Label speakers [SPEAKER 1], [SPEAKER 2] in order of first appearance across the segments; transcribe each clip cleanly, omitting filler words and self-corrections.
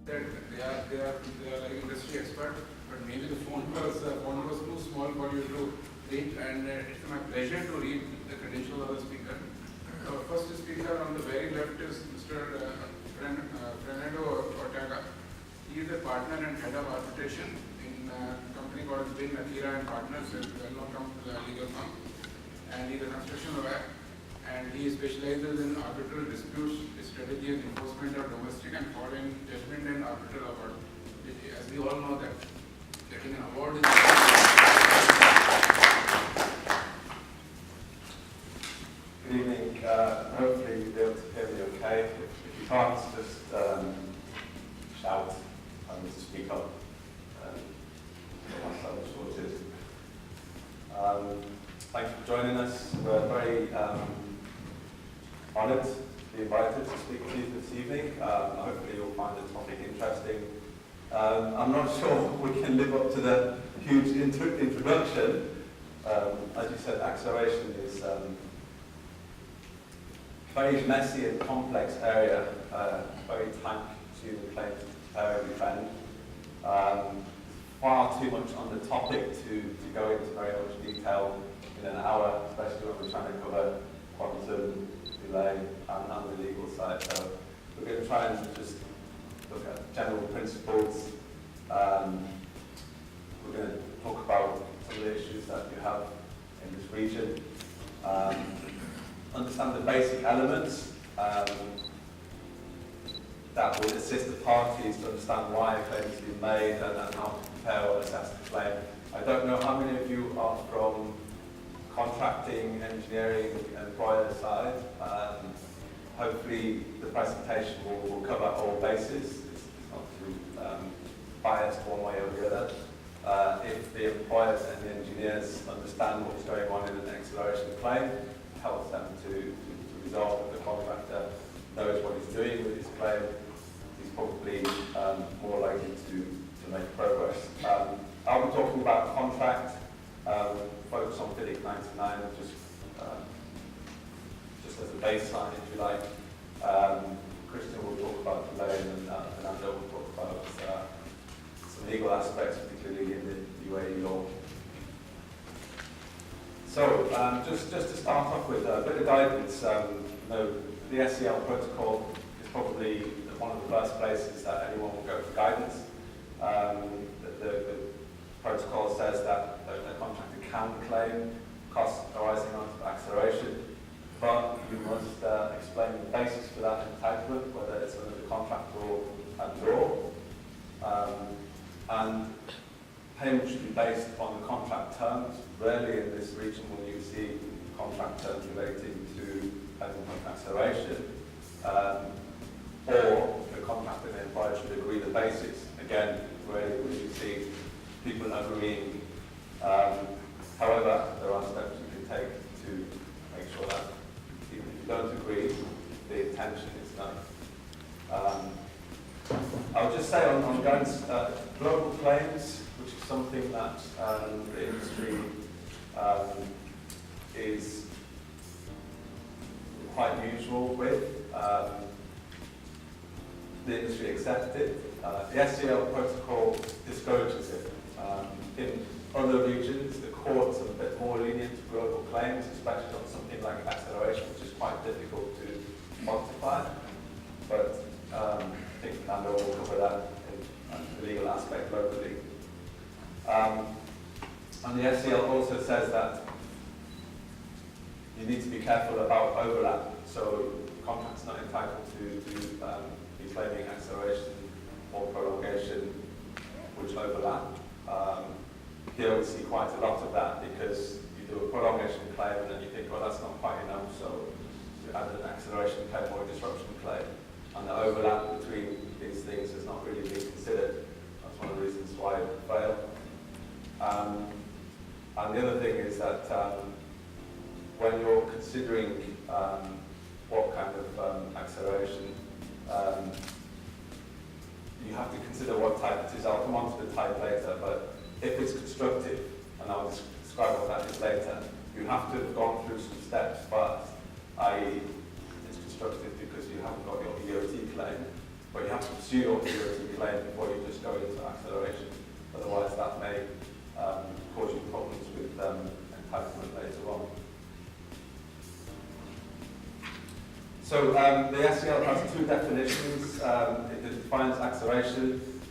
[SPEAKER 1] that they are like industry expert, but maybe the phone was too small for you to read, and it's my pleasure to read the credentials of the speaker. Our first speaker on the very left is Mr. Fernando Ortega. He is a partner and head of arbitration in a company called BN&P Partners, a well-known legal firm, and he is a construction lawyer. And he specializes in arbitral disputes, strategy and enforcement of domestic and foreign judgment and arbitral award. As we all know that getting an award is...
[SPEAKER 2] Good evening. Hopefully you'll be able to hear me okay. If you can't, just shout. I need to speak up and get myself sorted. Thanks for joining us. We're very honoured to be invited to speak to you this evening. Hopefully you'll find the topic interesting. I'm not sure we can live up to the huge introduction. As you said, acceleration is a very messy and complex area, very time-consuming claim to prepare and defend. Far too much on the topic to go into very much detail in an hour, especially when we're trying to cover quantum, delay, and the legal side. So we're going to try and just look at general principles. We're going to talk about some of the issues that you have in this region. Understand the basic elements that will assist the parties to understand why a claim has been made and how to prepare or assess the claim. I don't know how many of you are from contracting, engineering, employer side. Hopefully the presentation will cover all bases. It's not too biased one way or the other. If the employers and the engineers understand what's going on in an acceleration claim, it helps them to resolve that the contractor knows what he's doing with his claim. He's probably more likely to make progress. I'll be talking about contract, focus on FIDIC 99, just as a baseline, if you like. Christian will talk about delay, and Fernando will talk about some legal aspects, particularly in the UAE law. So, just to start off with a bit of guidance, the SEL protocol is probably one of the first places that anyone will go for guidance. The protocol says that a contractor can claim costs arising out of acceleration, but you must explain the basis for that entitlement, whether it's under the contract or at law. And payment should be based on the contract terms. Rarely in this region will you see contract terms relating to acceleration, or the contractor and the employer should agree the basis. Again, rarely will you see people agreeing. However, there are steps you can take to make sure that even if you don't agree, the intention is done. I'll just say on guidance, global claims, which is something that the industry is quite usual with. The industry accepts it. The SEL protocol discourages it. In other regions, the courts are a bit more lenient to global claims, especially on something like acceleration, which is quite difficult to quantify. But I think Fernando will cover that in the legal aspect locally. And the SEL also says that you need to be careful about overlap. So the contract's not entitled to be claiming acceleration or prolongation which overlap. Here we see quite a lot of that because you do a prolongation claim and then you think, well, that's not quite enough, so you add an acceleration claim or a disruption claim. And the overlap between these things has not really been considered. That's one of the reasons why it failed. And the other thing is that when you're considering what kind of acceleration, you have to consider what type it is. I'll come on to the type later, but if it's constructive, and I'll describe what that is later, you have to have gone through some steps first, i.e. it's constructive because you haven't got your EOT claim, but you have to pursue your BOT claim before you just go into acceleration. Otherwise, that may cause you problems with entitlement later on. So the SEL has two definitions. It defines acceleration,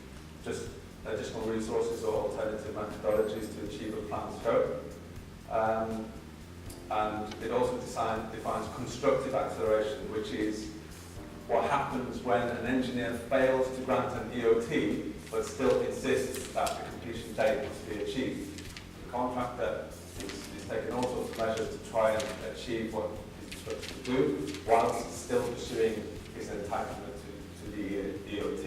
[SPEAKER 2] just additional resources or alternative methodologies to achieve a planned scope. And it also defines constructive acceleration, which is what happens when an engineer fails to grant an EOT but still insists that the completion date must be achieved. The contractor is taking all sorts of measures to try and achieve what he's instructed to do, whilst still pursuing his entitlement to the EOT.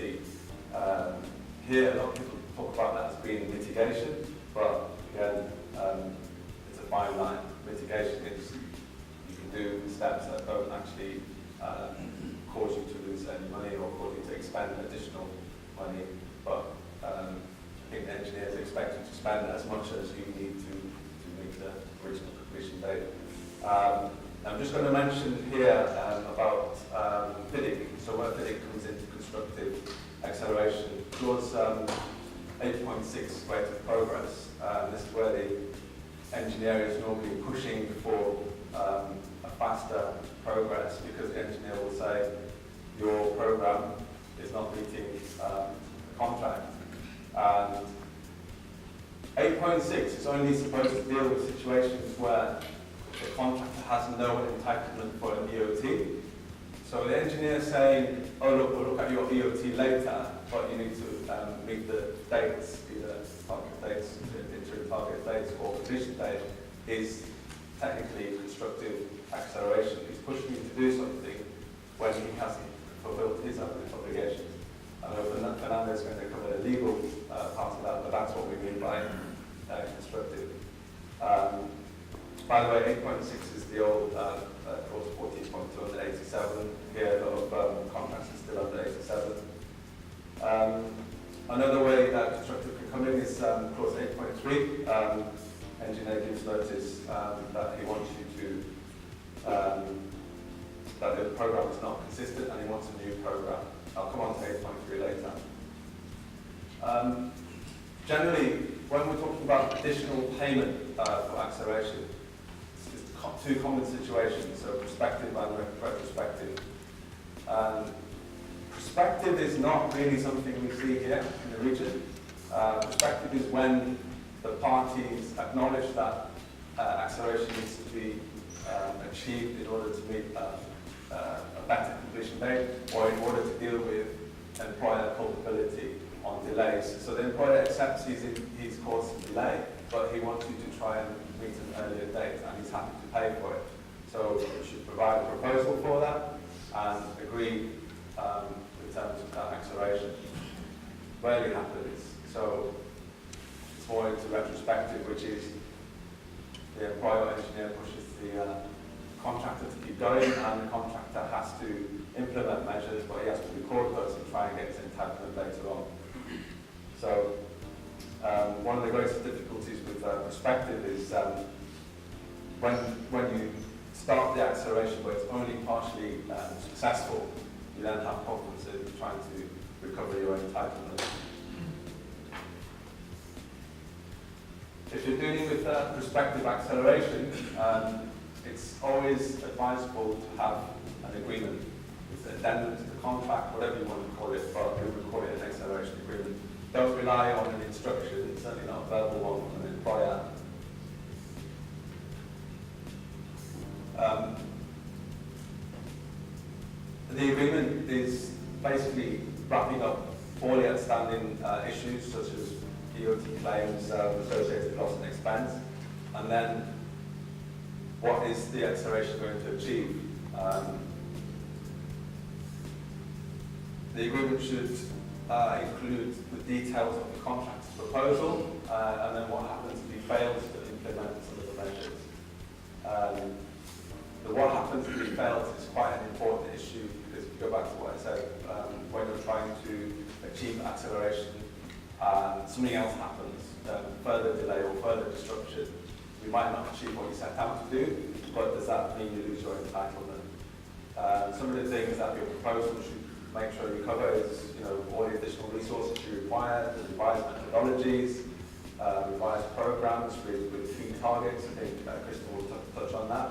[SPEAKER 2] Here, a lot of people talk about that as being mitigation, but again, it's a fine line. Mitigation is you can do steps that don't actually cause you to lose any money or cause you to expend additional money, but I think the engineers expect you to spend as much as you need to meet the original completion date. I'm just going to mention here about FIDIC. So where FIDIC comes into constructive acceleration, clause 8.6, rate of progress. This is where the engineer is normally pushing for a faster progress, because the engineer will say your program is not meeting the contract. And 8.6 is only supposed to deal with situations where the contractor has no entitlement for an EOT. So the engineer is saying, oh look, we'll look at your EOT later, but you need to meet the dates, either target dates, interim target dates, or completion date, is technically constructive acceleration. He's pushing you to do something when he hasn't fulfilled his obligations. I know Fernando is going to cover the legal part of that, but that's what we mean by constructive. By the way, 8.6 is the old clause 14.2 under 87. Here, a lot of contracts are still under 87. Another way that constructive can come in is clause 8.3. Engineer gives notice that he wants you to, that the program is not consistent and he wants a new program. I'll come on to 8.3 later. Generally, when we're talking about additional payment for acceleration, it's two common situations, so prospective and retrospective. Prospective is not really something we see here in the region. Prospective is when the parties acknowledge that acceleration needs to be achieved in order to meet a better completion date, or in order to deal with employer culpability on delays. So the employer accepts he's caused a delay, but he wants you to try and meet an earlier date, and he's happy to pay for it. So you should provide a proposal for that and agree in terms of that acceleration. Rarely happens. So it's more into retrospective, which is the employer or engineer pushes the contractor to keep going, and the contractor has to implement measures, but he has to record those and try and get his entitlement later on. So one of the greatest difficulties with prospective is when you start the acceleration but it's only partially successful, you then have problems in trying to recover your entitlement. If you're dealing with prospective acceleration, it's always advisable to have an agreement. It's an addendum to the contract, whatever you want to call it, but we would call it an acceleration agreement. Don't rely on an instruction, certainly not a verbal one from an employer. The agreement is basically wrapping up all the outstanding issues, such as EOT claims, associated loss and expense, and then what is the acceleration going to achieve? The agreement should include the details of the contract's proposal, and then what happens if he fails to implement some of the measures. The what happens if he fails is quite an important issue, because if you go back to what I said, when you're trying to achieve acceleration, something else happens, further delay or further disruption. You might not achieve what you set out to do, but does that mean you lose your entitlement? Some of the things that your proposal should make sure you cover is, all the additional resources you require, the revised methodologies, revised programs with key targets. I think Crystal will touch on that.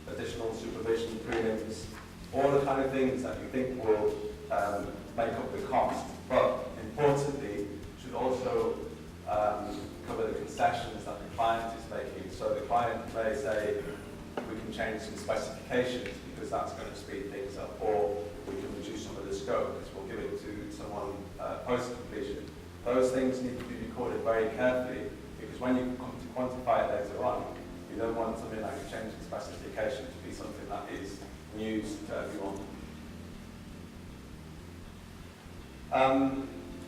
[SPEAKER 2] Additional supervision prelims, all the kind of things that you think will make up the cost, but importantly, should also cover the concessions that the client is making. So the client may say, we can change some specifications because that's going to speed things up, or we can reduce some of the scope because we'll give it to someone post-completion. Those things need to be recorded very carefully, because when you come to quantify it later on, you don't want something like a change in specification to be something that is news to everyone.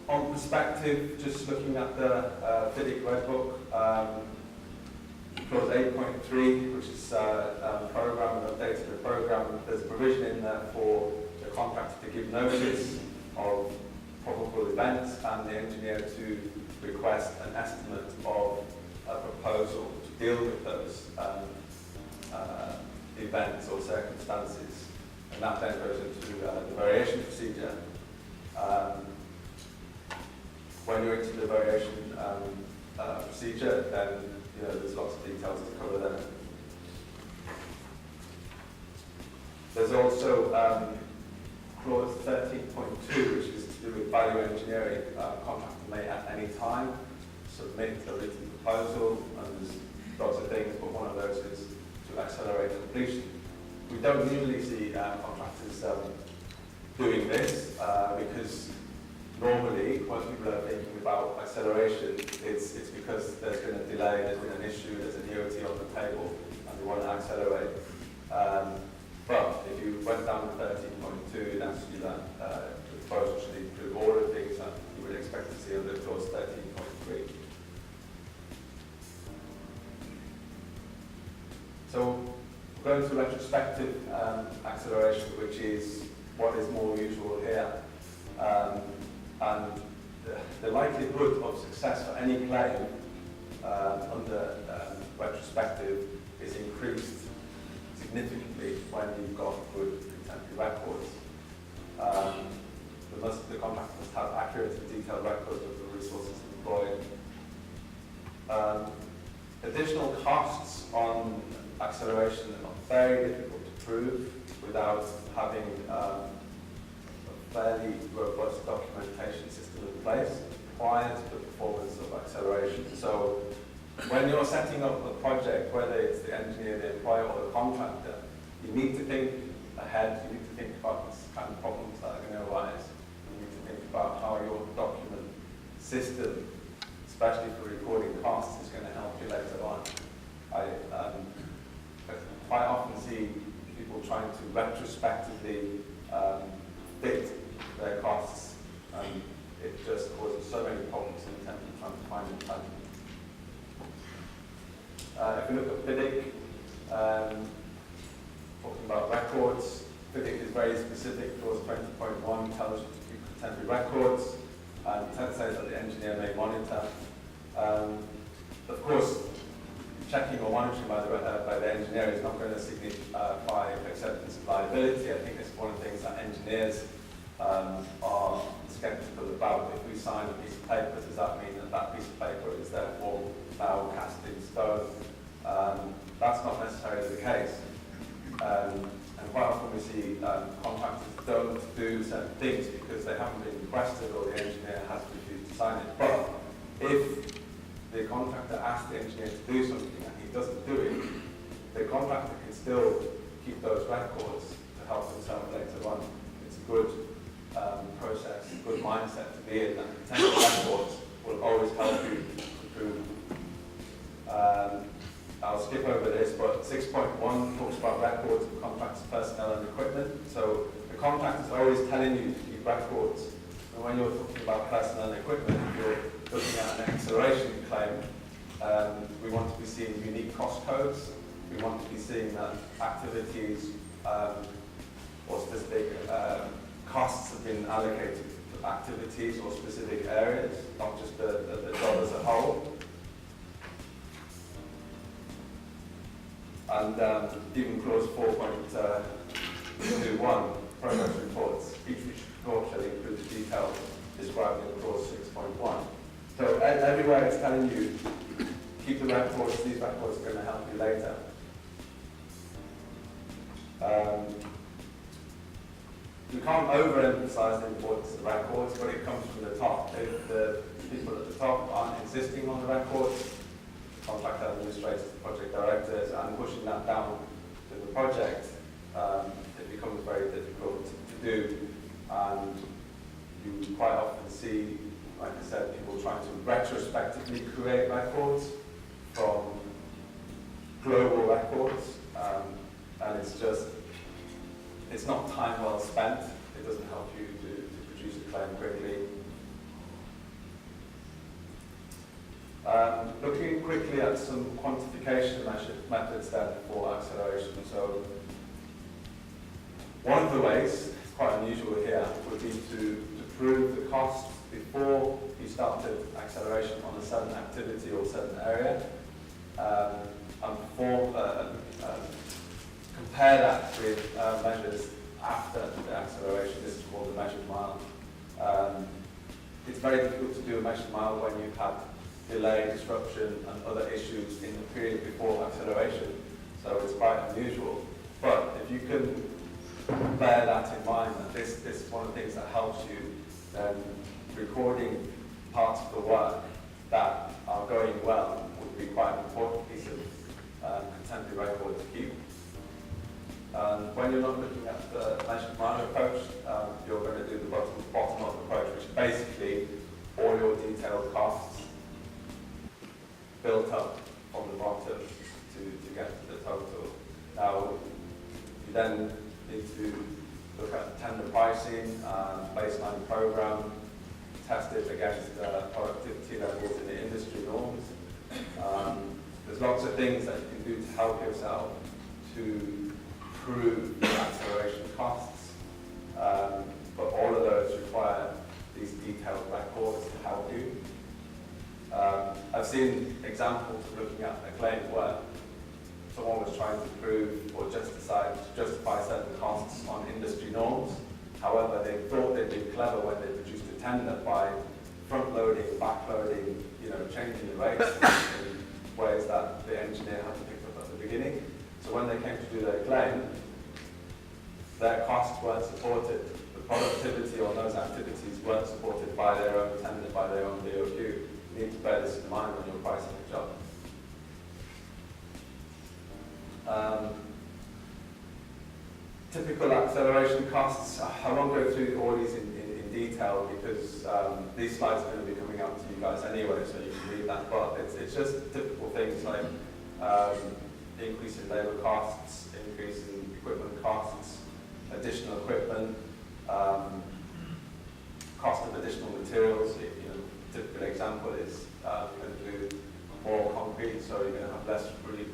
[SPEAKER 2] On perspective, just looking at the FIDIC Red Book, clause 8.3, which is program and updates to the program, there's a provision in there for the contractor to give notice of probable events and the engineer to request an estimate of a proposal to deal with those events or circumstances. And that then goes into the variation procedure. When you're into the variation procedure, then there's lots of details to cover there. There's also clause 13.2, which is to do with value engineering. Contractor may at any time submit a written proposal, and there's lots of things, but one of those is to accelerate completion. We don't usually see contractors doing this because normally, when people are thinking about acceleration, it's because there's been a delay, there's been an issue, there's an EOT on the table, and they want to accelerate. But if you went down to 13.2, it asks you that the proposal should include all the things that you would expect to see under clause 13.3. So we're going to retrospective acceleration, which is what is more usual here. And the likelihood of success for any claim under retrospective is increased significantly when you've got good contemporary records. The contractor must have accurate and detailed records of the resources employed. Additional costs on acceleration are very difficult to prove without having fairly robust documentation system in place prior to the performance of acceleration. So when you're setting up a project, whether it's the engineer, the employer, or the contractor, you need to think ahead, you need to think about the kind of problems that are going to arise. You need to think about how your document system, especially for recording costs, is going to help you later on. I quite often see people trying to retrospectively fit their costs, and it just causes so many problems in terms of trying to find them. If we look at FIDIC, talking about records, FIDIC is very specific. Clause 20.1 tells you to keep contemporary records, and it says that the engineer may monitor. Of course, checking or monitoring by the engineer is not going to signify acceptance of liability. I think it's one of the things that engineers are skeptical about. If we sign a piece of paper, does that mean that that piece of paper is therefore now cast in stone? That's not necessarily the case. And quite often we see contractors don't do certain things because they haven't been requested or the engineer has refused to sign it. But if the contractor asks the engineer to do something and he doesn't do it, the contractor can still keep those records to help themselves later on. It's a good process, a good mindset to be in, that potential records will always help you improve. I'll skip over this, but 6.1 talks about records of contractors, personnel and equipment. So the contractor is always telling you to keep records. And when you're talking about personnel and equipment, if you're looking at an acceleration claim, we want to be seeing unique cost codes. We want to be seeing that activities or specific costs have been allocated to activities or specific areas, not just the job as a whole. And even clause 4.21, progress telling you, keep the records, these records are going to help you later. We can't overemphasize the importance of the records, but it comes from the top. If the people at the top aren't insisting on the records, contract administrators, project directors, and pushing that down to the project, it becomes very difficult to do. And you quite often see, like I said, people trying to retrospectively create records from global records, and it's not time well spent. It doesn't help you to produce a claim quickly. Looking quickly at some quantification methods then for acceleration. So one of the ways, it's quite unusual here, would be to prove the costs before you started acceleration on a certain activity or certain area, and compare that with measures after the acceleration. This is called the measured mile. It's very difficult to do a measured mile when you've had delay, disruption, and other issues in the period before acceleration. So it's quite unusual. But if you can bear that in mind, that this is one of the things that helps you, then recording parts of the work that are going well would be quite an important piece of contemporary record to keep. When you're not looking at the measured mile approach, you're going to do the bottom-up approach, which is basically all your detailed costs built up from the bottom to get to the total. Now, you then need to look at tender pricing, baseline program, test it against productivity levels in the industry norms. There's lots of things that you can do to help yourself to prove the acceleration costs, but all of those require these detailed records to help you. I've seen examples of looking at a claim where someone was trying to prove or justify certain costs on industry norms. However, they thought they'd be clever when they produced a tender by front-loading, back-loading, changing the rates in ways that the engineer hadn't picked up at the beginning. So when they came to do their claim, their costs weren't supported. The productivity on those activities weren't supported by their own tender, by their own DOQ. You need to bear this in mind when you're pricing a job. Typical acceleration costs. I won't go through all these in detail because these slides are going to be coming out to you guys anyway, so you can read that. But it's just typical things like increase in labour costs, increase in equipment costs, additional equipment, cost of additional materials. Typical example is you're going to do more concrete, so you're going to have less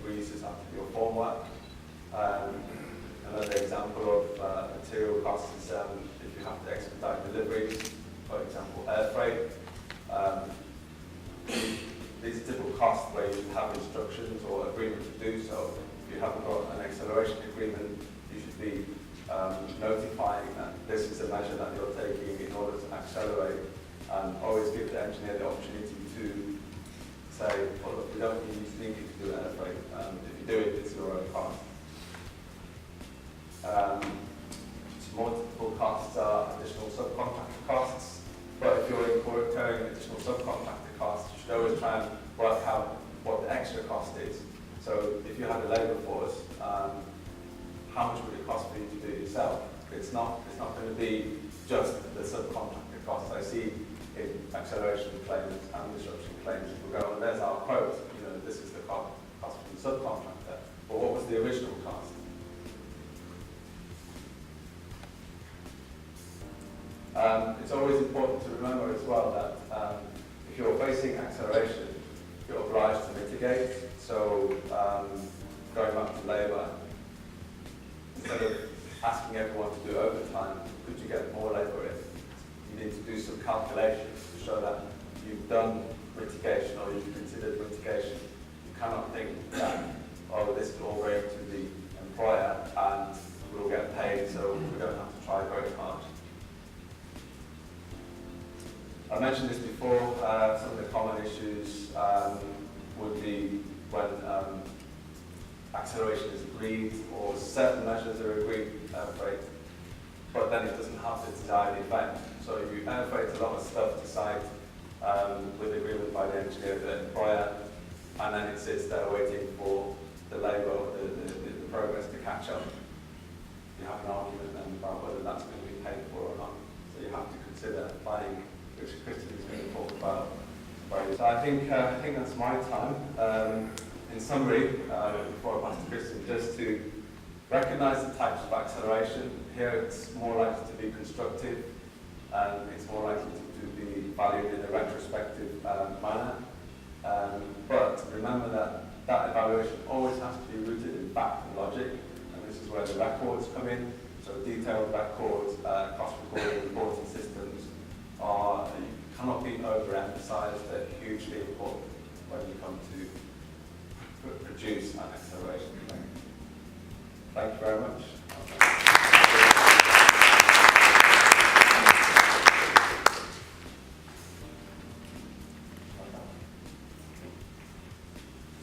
[SPEAKER 2] greases after your formwork. Another example of material costs is if you have to expedite deliveries, for example, air freight. These are typical costs where you have instructions or agreement to do so. If you haven't got an acceleration agreement, you should be notifying that this is a measure that you're taking in order to accelerate, and always give the engineer the opportunity to say, well, look, we don't need you to do air freight. If you do it, it's your own cost. Some more typical costs are additional subcontractor costs, but if you're incurring additional subcontractor costs, you should always try and work out what the extra cost is. So if you had a labour force, how much would it cost for you to do it yourself? It's not going to be just the subcontractor costs. I see in acceleration claims and disruption claims, we'll go, well, there's our quote, this is the cost from the subcontractor, but what was the original cost? It's always important to remember as well that if you're facing acceleration, you're obliged to mitigate. So going back to labour, instead of asking everyone to do overtime, could you get more labour in? You need to do some calculations to show that you've done mitigation or you've considered mitigation. You cannot think that, oh, this will all go to the employer and we'll get paid, so we don't have to try very hard. I mentioned this before, some of the common issues would be when acceleration is agreed or certain measures are agreed freight, but then it doesn't have the desired effect. So you air freight a lot of stuff to site with agreement by the engineer, the employer, and then it sits there waiting for the labour or the progress to catch up. You have an argument then about whether that's going to be paid for or not. So you have to consider buying, which Kristen is going to talk about. So I think that's my time. In summary, before I pass to Kristen, just to recognise the types of acceleration. Here it's more likely to be constructive, and it's more likely to be valued in a retrospective manner. But remember that evaluation always has to be rooted in fact and logic, and this is where the records come in. So detailed records, cost recording, reporting systems cannot be overemphasized. They're hugely important when you come to produce an acceleration plan. Thank you very much.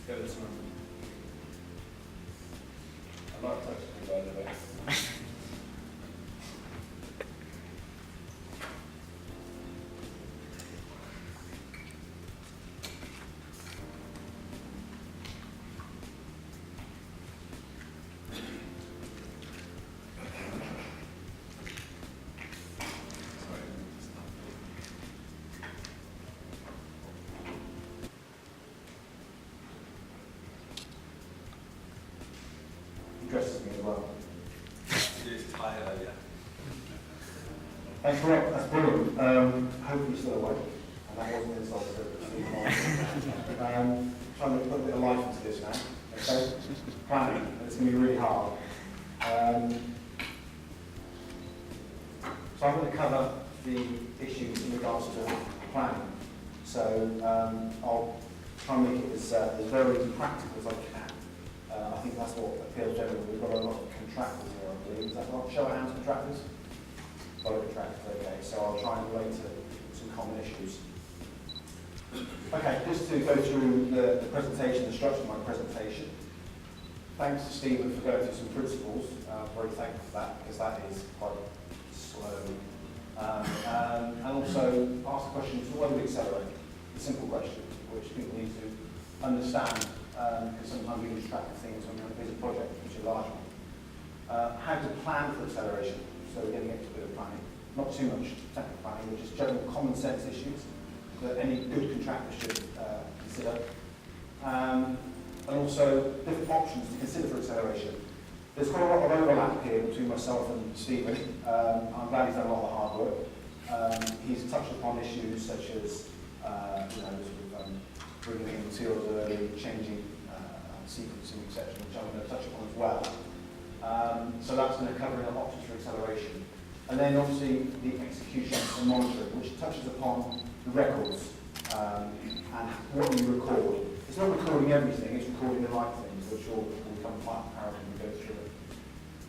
[SPEAKER 3] Go this one. I'm not touching you, by the way. Dresses me as well.
[SPEAKER 2] It's tired, yeah.
[SPEAKER 3] Thanks a lot, that's brilliant. Hopefully you're still awake, and that wasn't an insult to Steve. Trying to put a bit of life into this now, okay? Planning, and it's going to be really hard. So I'm going to cover the issues in regards to planning. So I'll try and make it as very practical as I can. I think that's what appeals generally. We've got a lot of contractors here, I believe. Is that right? Show of hands, contractors? A lot of contractors, okay. So I'll try and relate to some common issues. Okay, just to go through the presentation, the structure of my presentation. Thanks to Stephen for going through some principles. I'm very thankful for that, because that is quite slow. And also ask the question, so what do we accelerate? A simple question, which people need to understand. Because sometimes we lose track of things when we're on a busy project, which is a large one. How to plan for acceleration, so we're getting into a bit of planning. Not too much technical planning, but just general common sense issues that any good contractor should consider. And also different options to consider for acceleration. There's quite a lot of overlap here between myself and Stephen. I'm glad he's done a lot of the hard work. He's touched upon issues such as bringing in materials early, changing sequencing, etc., which I'm going to touch upon as well. So that's going to cover options for acceleration. And then obviously the execution and monitoring, which touches upon the records and what you record. It's not recording everything, it's recording the right things, which will become quite apparent when we go through it.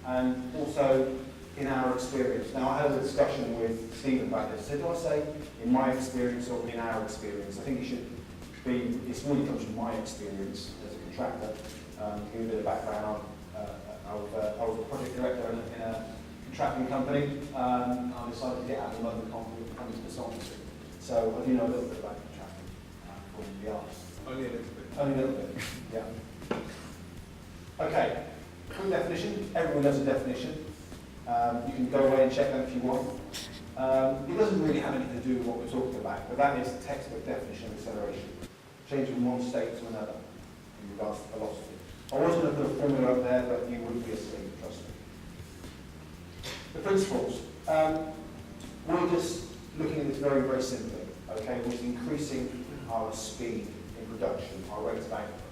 [SPEAKER 3] And also in our experience. Now I had a discussion with Stephen about this. So do I say in my experience or in our experience? I think it should be, it really comes from my experience as a contractor. To give you a bit of background, I was a project director in a contracting company. I decided to get out of the London company and come into consultancy. So I do know a little bit about contracting, from the arts.
[SPEAKER 2] Only a little bit.
[SPEAKER 3] Only a little bit, yeah. Okay, quick definition. Everyone knows a definition. You can go away and check that if you want. It doesn't really have anything to do with what we're talking about, but that is the textbook definition of acceleration. Change from one state to another in regards to velocity. I was going to put a formula up there, but you wouldn't be asleep, trust me. The principles. We're just looking at this very, very simply. Okay, we're increasing our speed in production, our rate of output.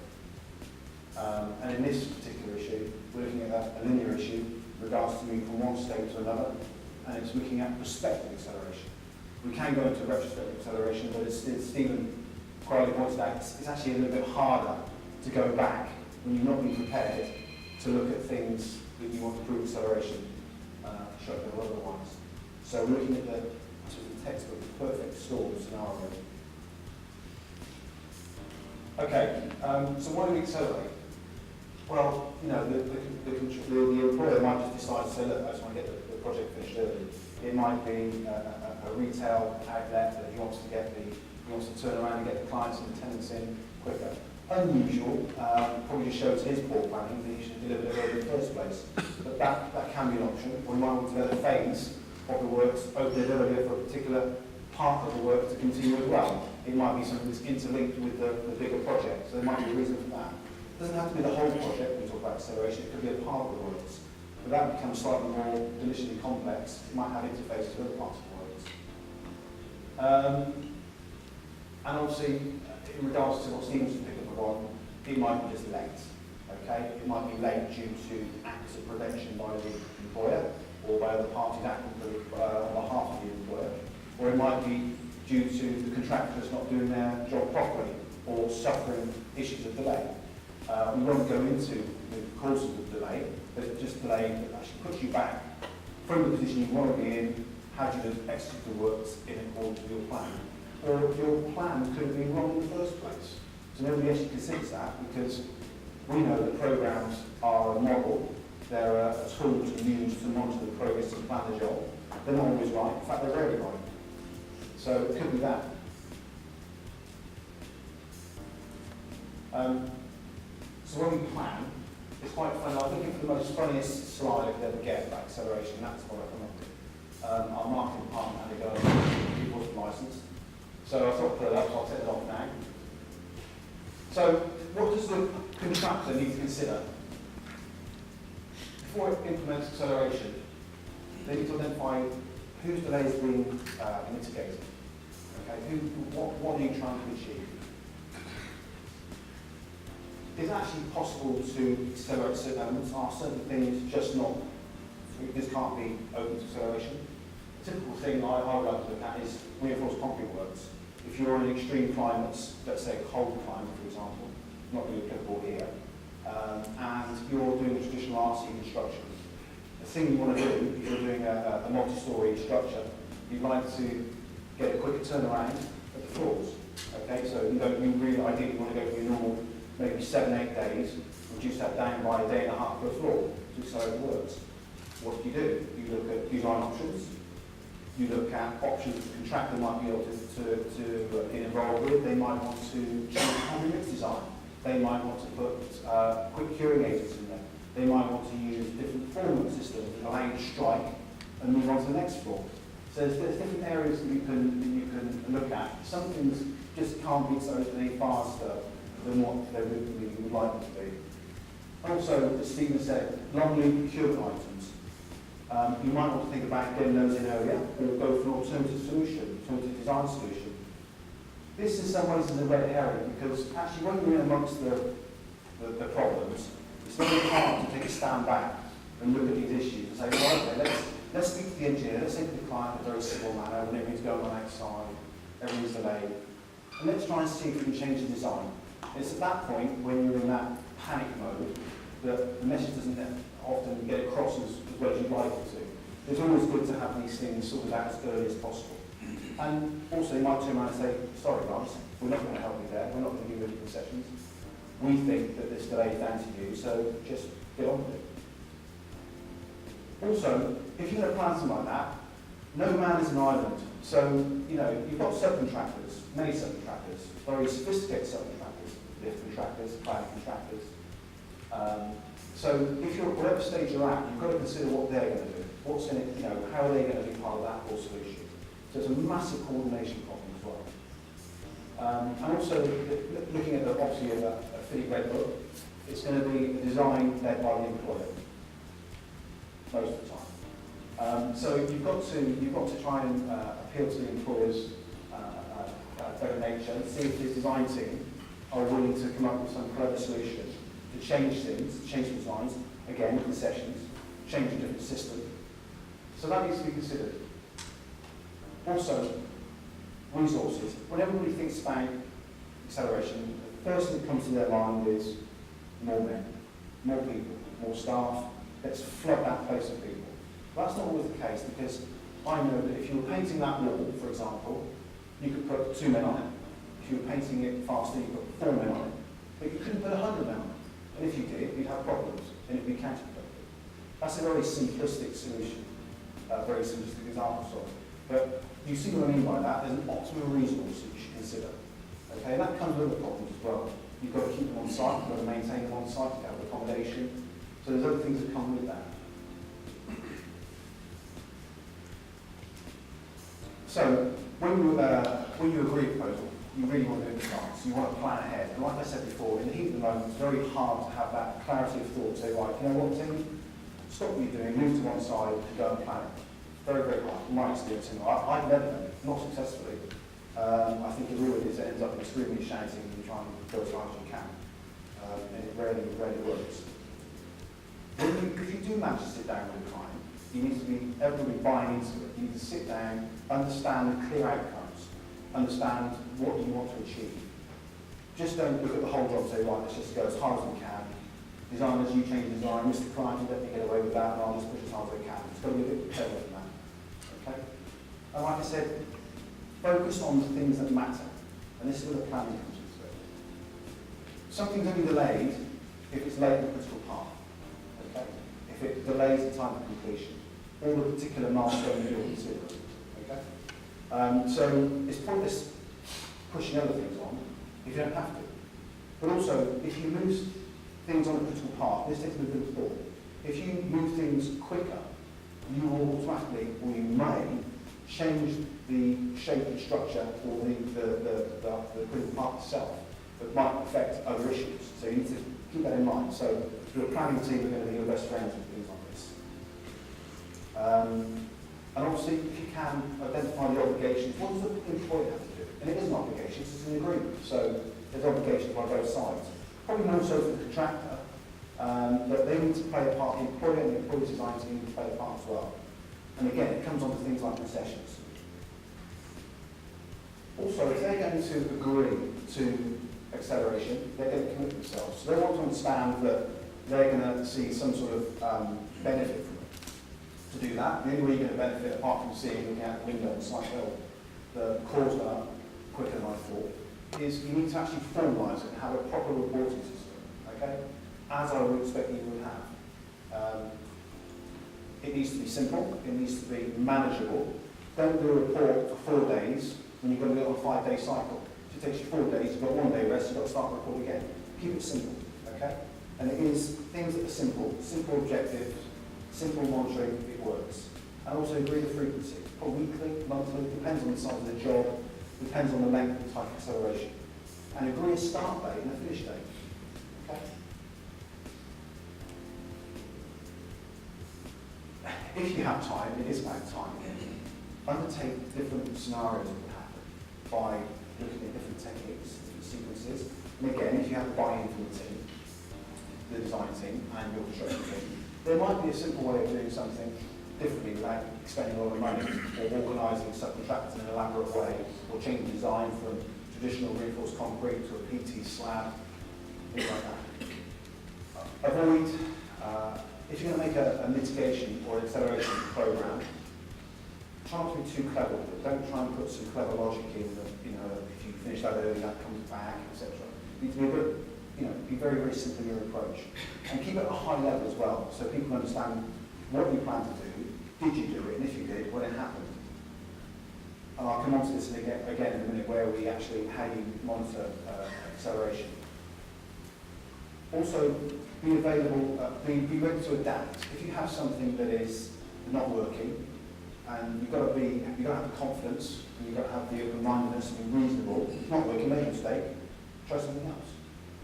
[SPEAKER 3] And in this particular issue, we're looking at a linear issue in regards to moving from one state to another, and it's looking at prospective acceleration. We can go into retrospective acceleration, but as Stephen rightly pointed out, it's actually a little bit harder to go back when you've not been prepared to look at things that you want to prove acceleration, shotgun or otherwise. So we're looking at the textbook perfect storm scenario. Okay, so why do we accelerate? Well, you know, the employer might just decide to say, look, I just want to get the project finished early. It might be a retail outlet that he wants to turn around and get the clients and the tenants in quicker. Unusual, probably just shows his poor planning that he should have delivered it early in the first place. But that can be an option. Or we might want to let a phase of the works open it earlier for a particular part of the work to continue as well. It might be something that's interlinked with the bigger project, so there might be a reason for that. It doesn't have to be the whole project when we talk about acceleration, it could be a part of the works. But that becomes slightly more delicious complex. It might have interfaces with other parts of the works. And obviously, in regards to what Stephen's picked up on, it might be just late. Okay? It might be late due to acts of prevention by the employer or by other parties acting on behalf of the employer. Or it might be due to the contractors not doing their job properly or suffering issues of delay. We won't go into the causes of delay, but it's just delay that actually puts you back from the position you want to be in, had you execute the works in accordance with your plan. Or your plan could have been wrong in the first place. So nobody actually considers that because we know that programs are a model, they're a tool to use to monitor the progress and plan the job. They're not always right, in fact they're rarely right. So it could be that. So when we plan, it's quite fun. I was looking for the most funniest slide I could ever get about acceleration, and that's what I come up with. Our marketing department had a go at it wasn't licensed. So I thought I'd put it up, so I'll take it off now. So what does the contractor need to consider? Before it implements acceleration, they need to identify whose delay is being mitigated. Okay, what are you trying to achieve? Is it actually possible to accelerate certain elements? Are certain things just not, this can't be open to acceleration? A typical thing I would like to look at is reinforced concrete works. If you're in extreme climates, let's say a cold climate, for example, not really applicable here, and you're doing traditional RC construction, the thing you want to do, if you're doing a multi-storey structure, you'd like to get a quicker turnaround at the floors. Okay, so you really ideally want to go for your normal, maybe 7-8 days, reduce that down by a day and a half per floor to accelerate the works. What do? You look at design options. You look at options the contractor might be able to get involved with. They might want to change the concrete mix design. They might want to put quick curing agents in there. They might want to use different formula systems that allow you to strike and move on to the next floor. So there's different areas that you can look at. Some things just can't be accelerated any faster than what they would like them to be. Also, as Stephen said, long lead procurement items. You might want to think about getting those in earlier or go for an alternative solution, alternative design solution. This in some ways is a red herring because actually when you're in amongst the problems, it's very hard to take a stand back and look at these issues and say, well, okay, let's speak to the engineer, let's speak to the client in a very civil manner when everything's going on outside, everything's delayed, and let's try and see if we can change the design. It's at that point, when you're in that panic mode, that the message doesn't often get across as well as you'd like it to. It's always good to have these things sorted out as early as possible. And also you might turn around and say, sorry guys, we're not going to help you there, we're not going to give you any concessions. We think that this delay is down to you, so just get on with it. Also, if you're going to plan something like that, no man is an island. So, you've got subcontractors, many subcontractors, very sophisticated subcontractors, lift contractors, planning contractors. So if you're at whatever stage you're at, you've got to consider what they're going to do. What's in it, how are they going to be part of that whole solution? So it's a massive coordination problem as well. And also, looking at obviously a FIDIC Red Book, it's going to be a design led by the employer most of the time. So you've got to try and appeal to the employer's better nature and see if his design team are willing to come up with some clever solution to change things, change designs, again with concessions, change a different system. So that needs to be considered. Also, resources. When everybody thinks about acceleration, the first thing that comes to their mind is more men, more people, more staff. Let's flood that place of people. But that's not always the case because I know that if you were painting that wall, for example, you could put 2 men on it. If you were painting it faster, you could put 4 men on it. But you couldn't put 100 men on it. And if you did, you'd have problems, and it'd be counterproductive. That's a very simplistic solution, very simplistic example, sorry. But you see what I mean by that? There's an optimum resource that you should consider. Okay, and that comes with other problems as well. You've got to keep them on site, you've got to maintain them on site, you've got to have accommodation. So there's other things that come with that. So when you agree a proposal, you really want to do the science, you want to plan ahead. And like I said before, in the heat of the moment, it's very hard to have that clarity of thought, say, right, you know what, Tim, stop what you're doing, move to one side, and go and plan it. Very, very hard. In my experience, I've never done it, not successfully. I think the rule is it ends up extremely shouting and you try and go as hard as you can. And it rarely works. If you do manage to sit down with a client, you need to be everybody buying into it. You need to sit down, understand the clear outcomes, understand what you want to achieve. Just don't look at the whole job and say, right, let's just go as hard as we can. Designers, you change design, Mr. Client, you let me get away with that, and I'll just push as hard as I can. It's got to be a bit clever than that. Okay? And like I said, focus on the things that matter. And this is where the planning comes into it. Something's only delayed if it's late in the critical path. Okay? If it delays the time of completion, or the particular milestone that you're considering. Okay? So it's pointless pushing other things on if you don't have to. But also, if you move things on a critical path, this takes a bit of thought. If you move things quicker, you will automatically, or you may, change the shape and structure or the critical path itself that might affect other issues. So you need to keep that in mind. So your planning team are going to be your best friends with things like this. And obviously, if you can, identify the obligations. What does the employer have to do? And it is an obligation, it's an agreement. So there's obligations by both sides. Probably more so for the contractor, but they need to play a part, the employer and the employee design team need to play a part as well. And again, it comes on to things like concessions. Also, if they're going to agree to acceleration, they're going to commit themselves. So they want to understand that they're going to see some sort of benefit from it. To do that, the only way you're going to benefit, apart from seeing, looking out the window and it's like, oh, the core's gone up quicker than I thought, is you need to actually formalise it and have a proper reporting system, okay? As I would expect you would have. It needs to be simple, it needs to be manageable. Don't do a report for 4 days when you've got to do it on a 5-day cycle. If it takes you 4 days, you've got 1 day rest, you've got to start the report again. Keep it simple, okay? And it is things that are simple objectives, simple monitoring, it works. And also agree the frequency, or weekly, monthly, depends on the size of the job, depends on the length and type of acceleration. And agree a start date and a finish date, okay? If you have time, it is about time, undertake different scenarios that would happen by looking at different techniques, different sequences. And again, if you have buy-in from the team, the design team and your construction team, there might be a simple way of doing something differently without spending a lot of money, or organising subcontractors in an elaborate way, or changing design from traditional reinforced concrete to a PT slab, things like that. Avoid, if you're going to make a mitigation or acceleration program, try not to be too clever with it. Don't try and put some clever logic in that, you know, if you finish that early, that comes back, etc. You need to be a bit, you know, be very, very simple in your approach. And keep it at a high level as well, so people understand what you plan to do, did you do it, and if you did, when it happened. And I'll come on to this again in a minute, where we actually, how you monitor acceleration. Also, be available, be ready to adapt. If you have something that is not working, and you've got to have the confidence, and you've got to have the open-mindedness and be reasonable. If it's not working, make a mistake, try something else.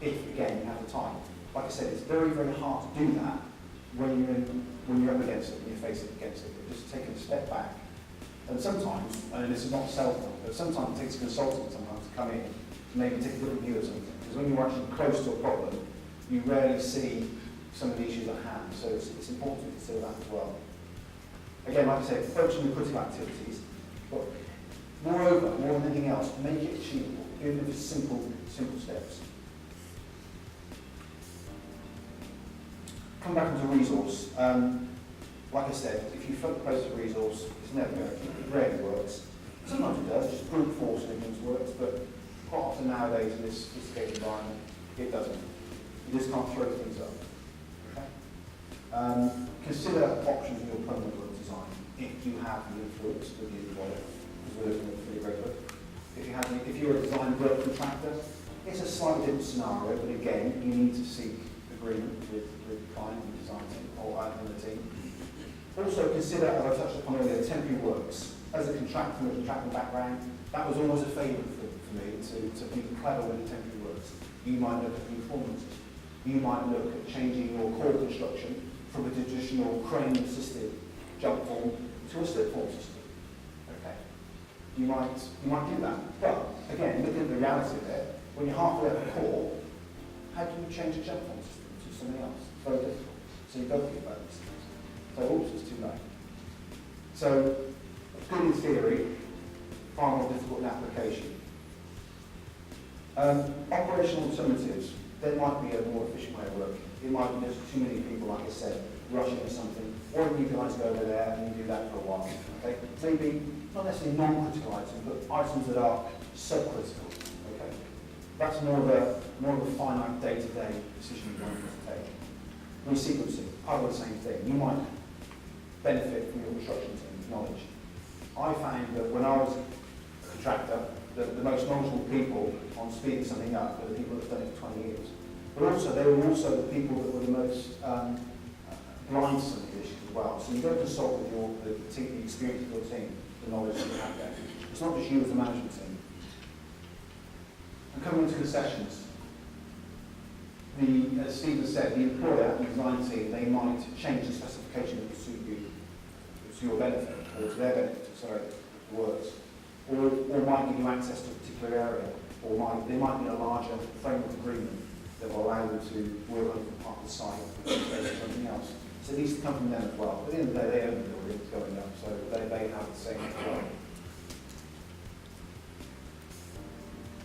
[SPEAKER 3] If, again, you have the time. Like I said, it's very, very hard to do that when you're up against it, when you're facing against it. But just taking a step back. And sometimes, and this is not self-help, but sometimes it takes a consultant sometimes to come in to maybe take a different view of something. Because when you're actually close to a problem, you rarely see some of the issues at hand. So it's important to consider that as well. Again, like I said, focus on the critical activities. But moreover, more than anything else, make it achievable, even if it's simple steps. Come back into resource. Like I said, if you float the price of resource, it's never going to, it rarely works. Sometimes it does, just brute force things works, but quite often nowadays in this sophisticated environment, it doesn't. You just can't throw things up. Okay? Consider options in your permanent work design if you have the influence with the employer, because we're looking at pretty regular. If you're a design work contractor, it's a slightly different scenario, but again, you need to seek agreement with the client and the design team or and the team. Also consider, as I touched upon earlier, temporary works. As a contractor with a contracting background, that was always a favourite for me, to be clever with the temporary works. You might look at new formulas. You might look at changing your core construction from a traditional crane-assisted jump form to a slip form system. Okay. You might do that. But again, looking at the reality of it, when you're halfway up the core, how do you change a jump form system to something else? It's very difficult. So you've got to think about these things. So oops, it's too late. So good in theory, far more difficult in application. Operational alternatives. There might be a more efficient way of working. It might be just too many people, like I said, rushing to something. Why don't you guys go over there and you do that for a while? Okay? Maybe not necessarily non-critical items, but items that are subcritical. Okay? That's more of a finite day-to-day decision you want to take. Resequencing, part of the same thing. You might benefit from your construction team's knowledge. I found that when I was a contractor, the most knowledgeable people on speeding something up were the people that have done it for 20 years. But also, they were also the people that were the most blind to some of the issues as well. So you go consult with the experience of your team, the knowledge that you have there. It's not just you as a management team. And coming into the sessions, as Stephen said, the employer and the design team, they might change the specification to suit you, to your benefit, or to their benefit, sorry, the words. Or might give you access to a particular area, or they might be a larger framework agreement that will allow you to work on part of the site or something else. So it needs to come from them as well. At the end of the day, they own the building, it's going up, so they have the same as well.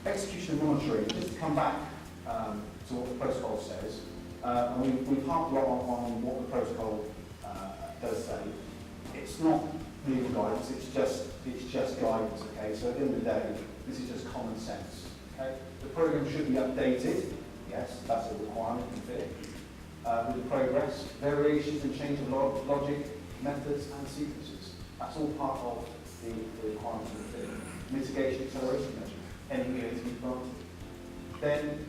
[SPEAKER 3] Execution and monitoring, just to come back to what the protocol says, and we've harped a lot on what the protocol does say. It's not legal guidance, it's just guidance, okay? So at the end of the day, this is just common sense, okay? The program should be updated, yes, that's a requirement to fit. With the progress, variations and change of logic, methods and sequences. That's all part of the requirements of the fit. Mitigation, acceleration measure, anything needs to be granted. Then,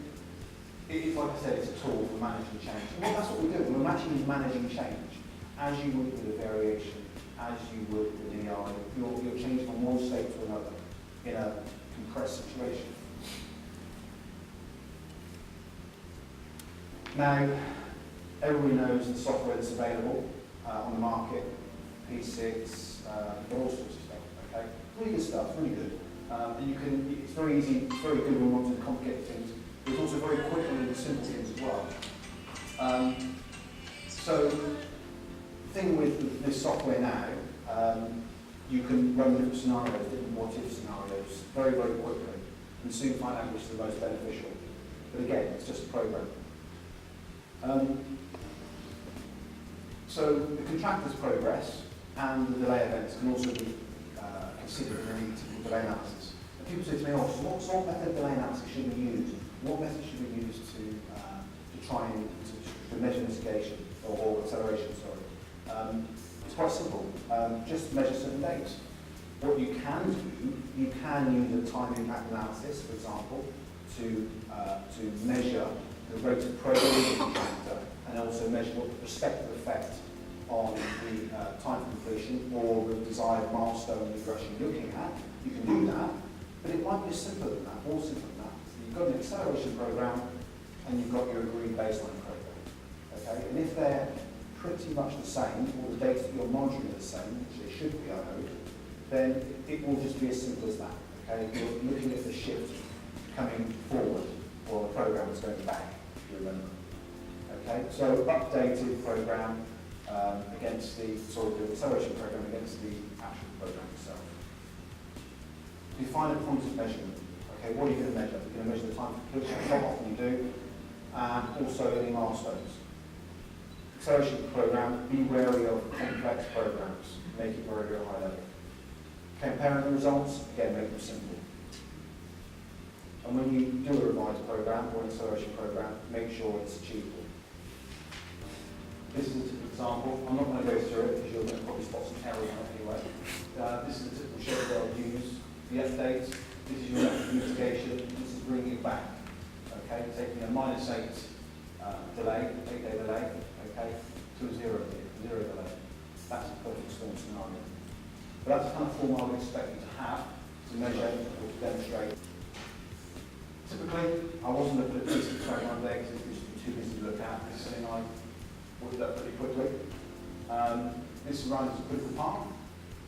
[SPEAKER 3] it is, like I said, it's a tool for managing change. Well, that's what we do. We're actually managing change, as you would with a variation, as you would with an EI. You're changing from one state to another in a compressed situation. Now, everybody knows the software that's available on the market, P6, all sorts of stuff, okay? Really good stuff, really good. And it's very easy, it's very good when we want to complicate things. It's also very quick and simple things as well. So, the thing with this software now, you can run different scenarios, different what-if scenarios, very, very quickly, and soon find out which is the most beneficial. But again, it's just a program. So the contractor's progress and the delay events can also be considered in the delay analysis. And people say to me, so what sort of method of delay analysis should we use? What method should we use to try and to measure mitigation or acceleration, sorry? It's quite simple. Just measure certain dates. What you can do, you can use a time impact analysis, for example, to measure the rate of progress of the contractor and also measure what the prospective effect on the time completion or the desired milestone you're actually looking at. You can do that, but it might be simpler than that, more simpler than that. So you've got an acceleration program and you've got your agreed baseline program. Okay? And if they're pretty much the same, or the data that you're monitoring are the same, which they should be, I hope, then it will just be as simple as that. Okay? You're looking at the shift coming forward, or the program is going back, if you remember. Okay? So updated program against the acceleration program against the actual program itself. Define a point of measurement. Okay, what are you going to measure? You're going to measure the time completion, how often you do, and also any milestones. Acceleration program, be wary of complex programs, make it very, very high level. Comparing the results, again, make them simple. And when you do a revised program or an acceleration program, make sure it's achievable. This is a typical example. I'm not going to go through it because you're going to probably spot some errors on it anyway. This is a typical schedule I would use. The update, this is your mitigation, this is bringing it back. Okay, taking a -8 delay, 8-day delay, okay, to a zero delay. That's a perfect storm scenario. But that's the kind of form I would expect you to have to measure or to demonstrate. Typically, I wasn't looking at this program there because it was too busy to look at. It's something I ordered up pretty quickly. This runs a critical part.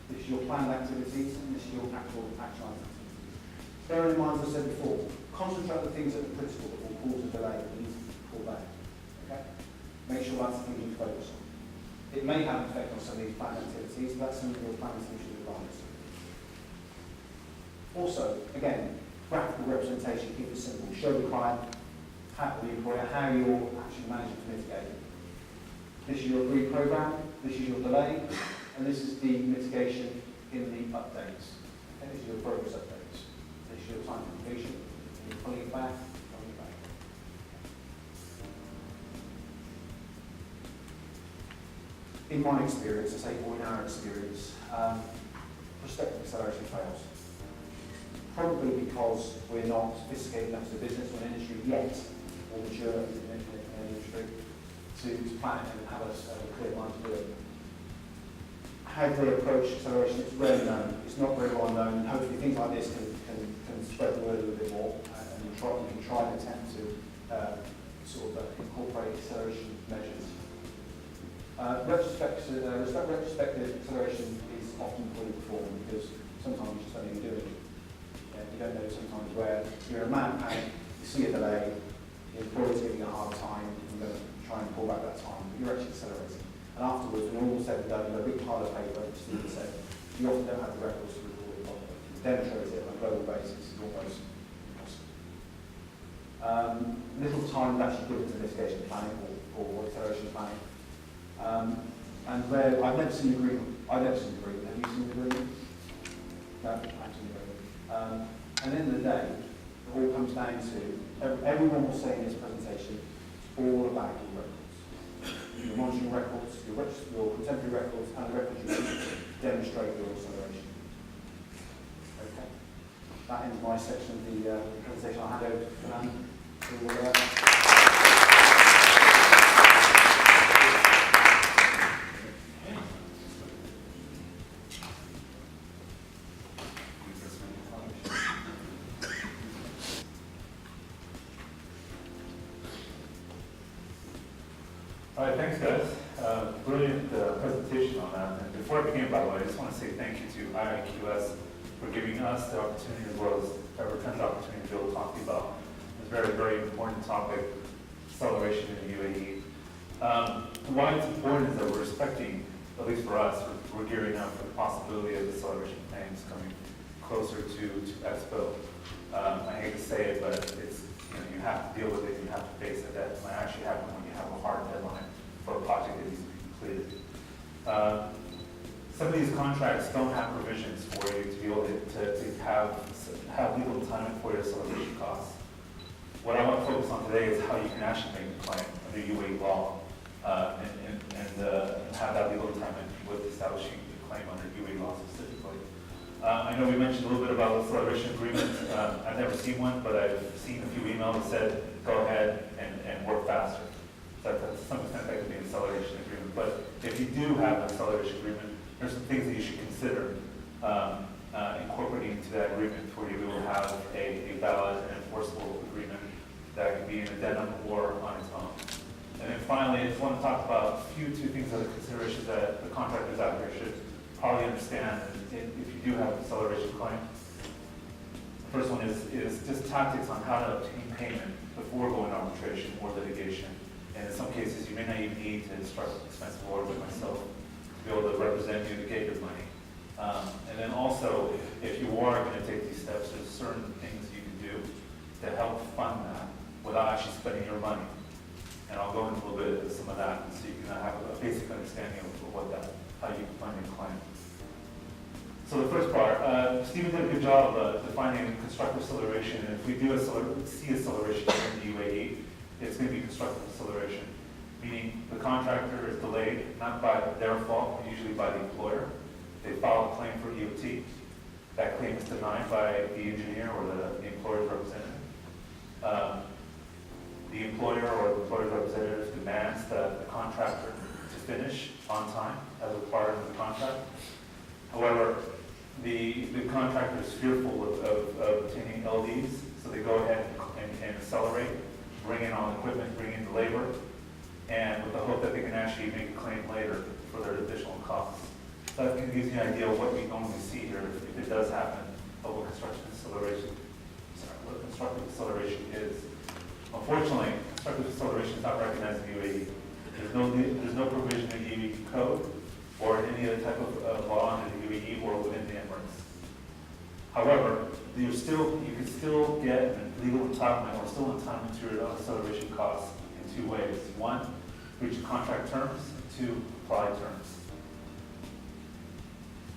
[SPEAKER 3] This is your planned activities, and this is your actual activities. Bearing in mind, as I said before, concentrate on the things that are critical that will cause a delay that needs to be pulled back. Okay? Make sure that's the thing you focus on. It may have an effect on some of these planned activities, but that's something your planning team should advise. Also, again, graphical representation, keep it simple. Show the client, or the employer, how you're actually managing to mitigate. This is your agreed program, this is your delay, and this is the mitigation in the updates. Okay, this is your progress updates. This is your time completion. And you're pulling it back, pulling it back. In my experience, I say, or in our experience, prospective acceleration fails. Probably because we're not sophisticated enough as a business or an industry yet, or mature in an industry, to plan it and have a clear mind to do it. How they approach acceleration, it's rarely known. It's not very well known, and hopefully things like this can spread the word a little bit more, and you can try and attempt to incorporate acceleration measures. Retrospective acceleration is often poorly performed because sometimes you just don't even do it. You don't know sometimes where you're in a man panic, you see a delay, the employer's giving you a hard time, you're going to try and pull back that time, but you're actually accelerating. And afterwards, when all said and done, you've got a big pile of paper, as Stephen said, you often don't have the records to record it properly. To demonstrate it on a global basis is almost impossible. Little time is actually given to mitigation planning or acceleration planning. And where I've never seen agreement. Have you seen the agreement? No, I've seen the agreement. And at the end of the day, it all comes down to, everyone will say in this presentation, it's all about your records. Your monitoring records, your contemporary records, and the records you demonstrate your acceleration. Okay. That ends my section of the presentation. I'll hand over to Fernand.
[SPEAKER 4] All right, thanks guys. Brilliant presentation on that. And before I begin, by the way, I just want to say thank you to IIQS for giving us the opportunity, as well as Everton's opportunity to be able to talk to you about this very, very important topic, acceleration in the UAE. Why it's important is that we're expecting, at least for us, we're gearing up for the possibility of acceleration claims coming closer to Expo. I hate to say it, but it's, you have to deal with it, you have to face it. That might actually happen when you have a hard deadline for a project that needs to be completed. Some of these contracts don't have provisions for you to be able to have legal entitlement for your acceleration costs. What I want to focus on today is how you can actually make a claim under UAE law and have that legal entitlement with establishing the claim under UAE law specifically. I know we mentioned a little bit about acceleration agreements. I've never seen one, but I've seen a few emails that said, go ahead and work faster. So to some extent that could be an acceleration agreement. But if you do have an acceleration agreement, there's some things that you should consider incorporating into that agreement for you to have a valid and enforceable agreement that can be an addendum or on its own. And then finally, I just want to talk about two things that are considerations that the contractors out here should probably understand if you do have an acceleration claim. The first one is just tactics on how to obtain payment before going to arbitration or litigation. And in some cases, you may not even need to instruct an expensive lawyer like myself to be able to represent you to get your money. And then also, if you are going to take these steps, there's certain things you can do to help fund that without actually spending your money. And I'll go into a little bit of some of that so you can have a basic understanding of how you can fund your claim. So the first part, Stephen did a good job defining constructive acceleration, and if we do see acceleration in the UAE, it's going to be constructive acceleration, meaning the contractor is delayed, not by their fault, but usually by the employer. They file a claim for EOT. That claim is denied by the engineer or the employer's representative. The employer or the employer's representative demands the contractor to finish on time as required in the contract. However, the contractor is fearful of obtaining LDs, so they go ahead and accelerate, bring in all the equipment, bring in the labor, and with the hope that they can actually make a claim later for their additional costs. So that can give you an idea of what we normally see here if it does happen, of what constructive acceleration is. Unfortunately, constructive acceleration is not recognized in UAE. There's no provision in the UAE code or in any other type of law under the UAE or within the Emirates. However, you can still get a legal entitlement or still entitlement to your acceleration costs in two ways. One, breach of contract terms, and two, apply terms.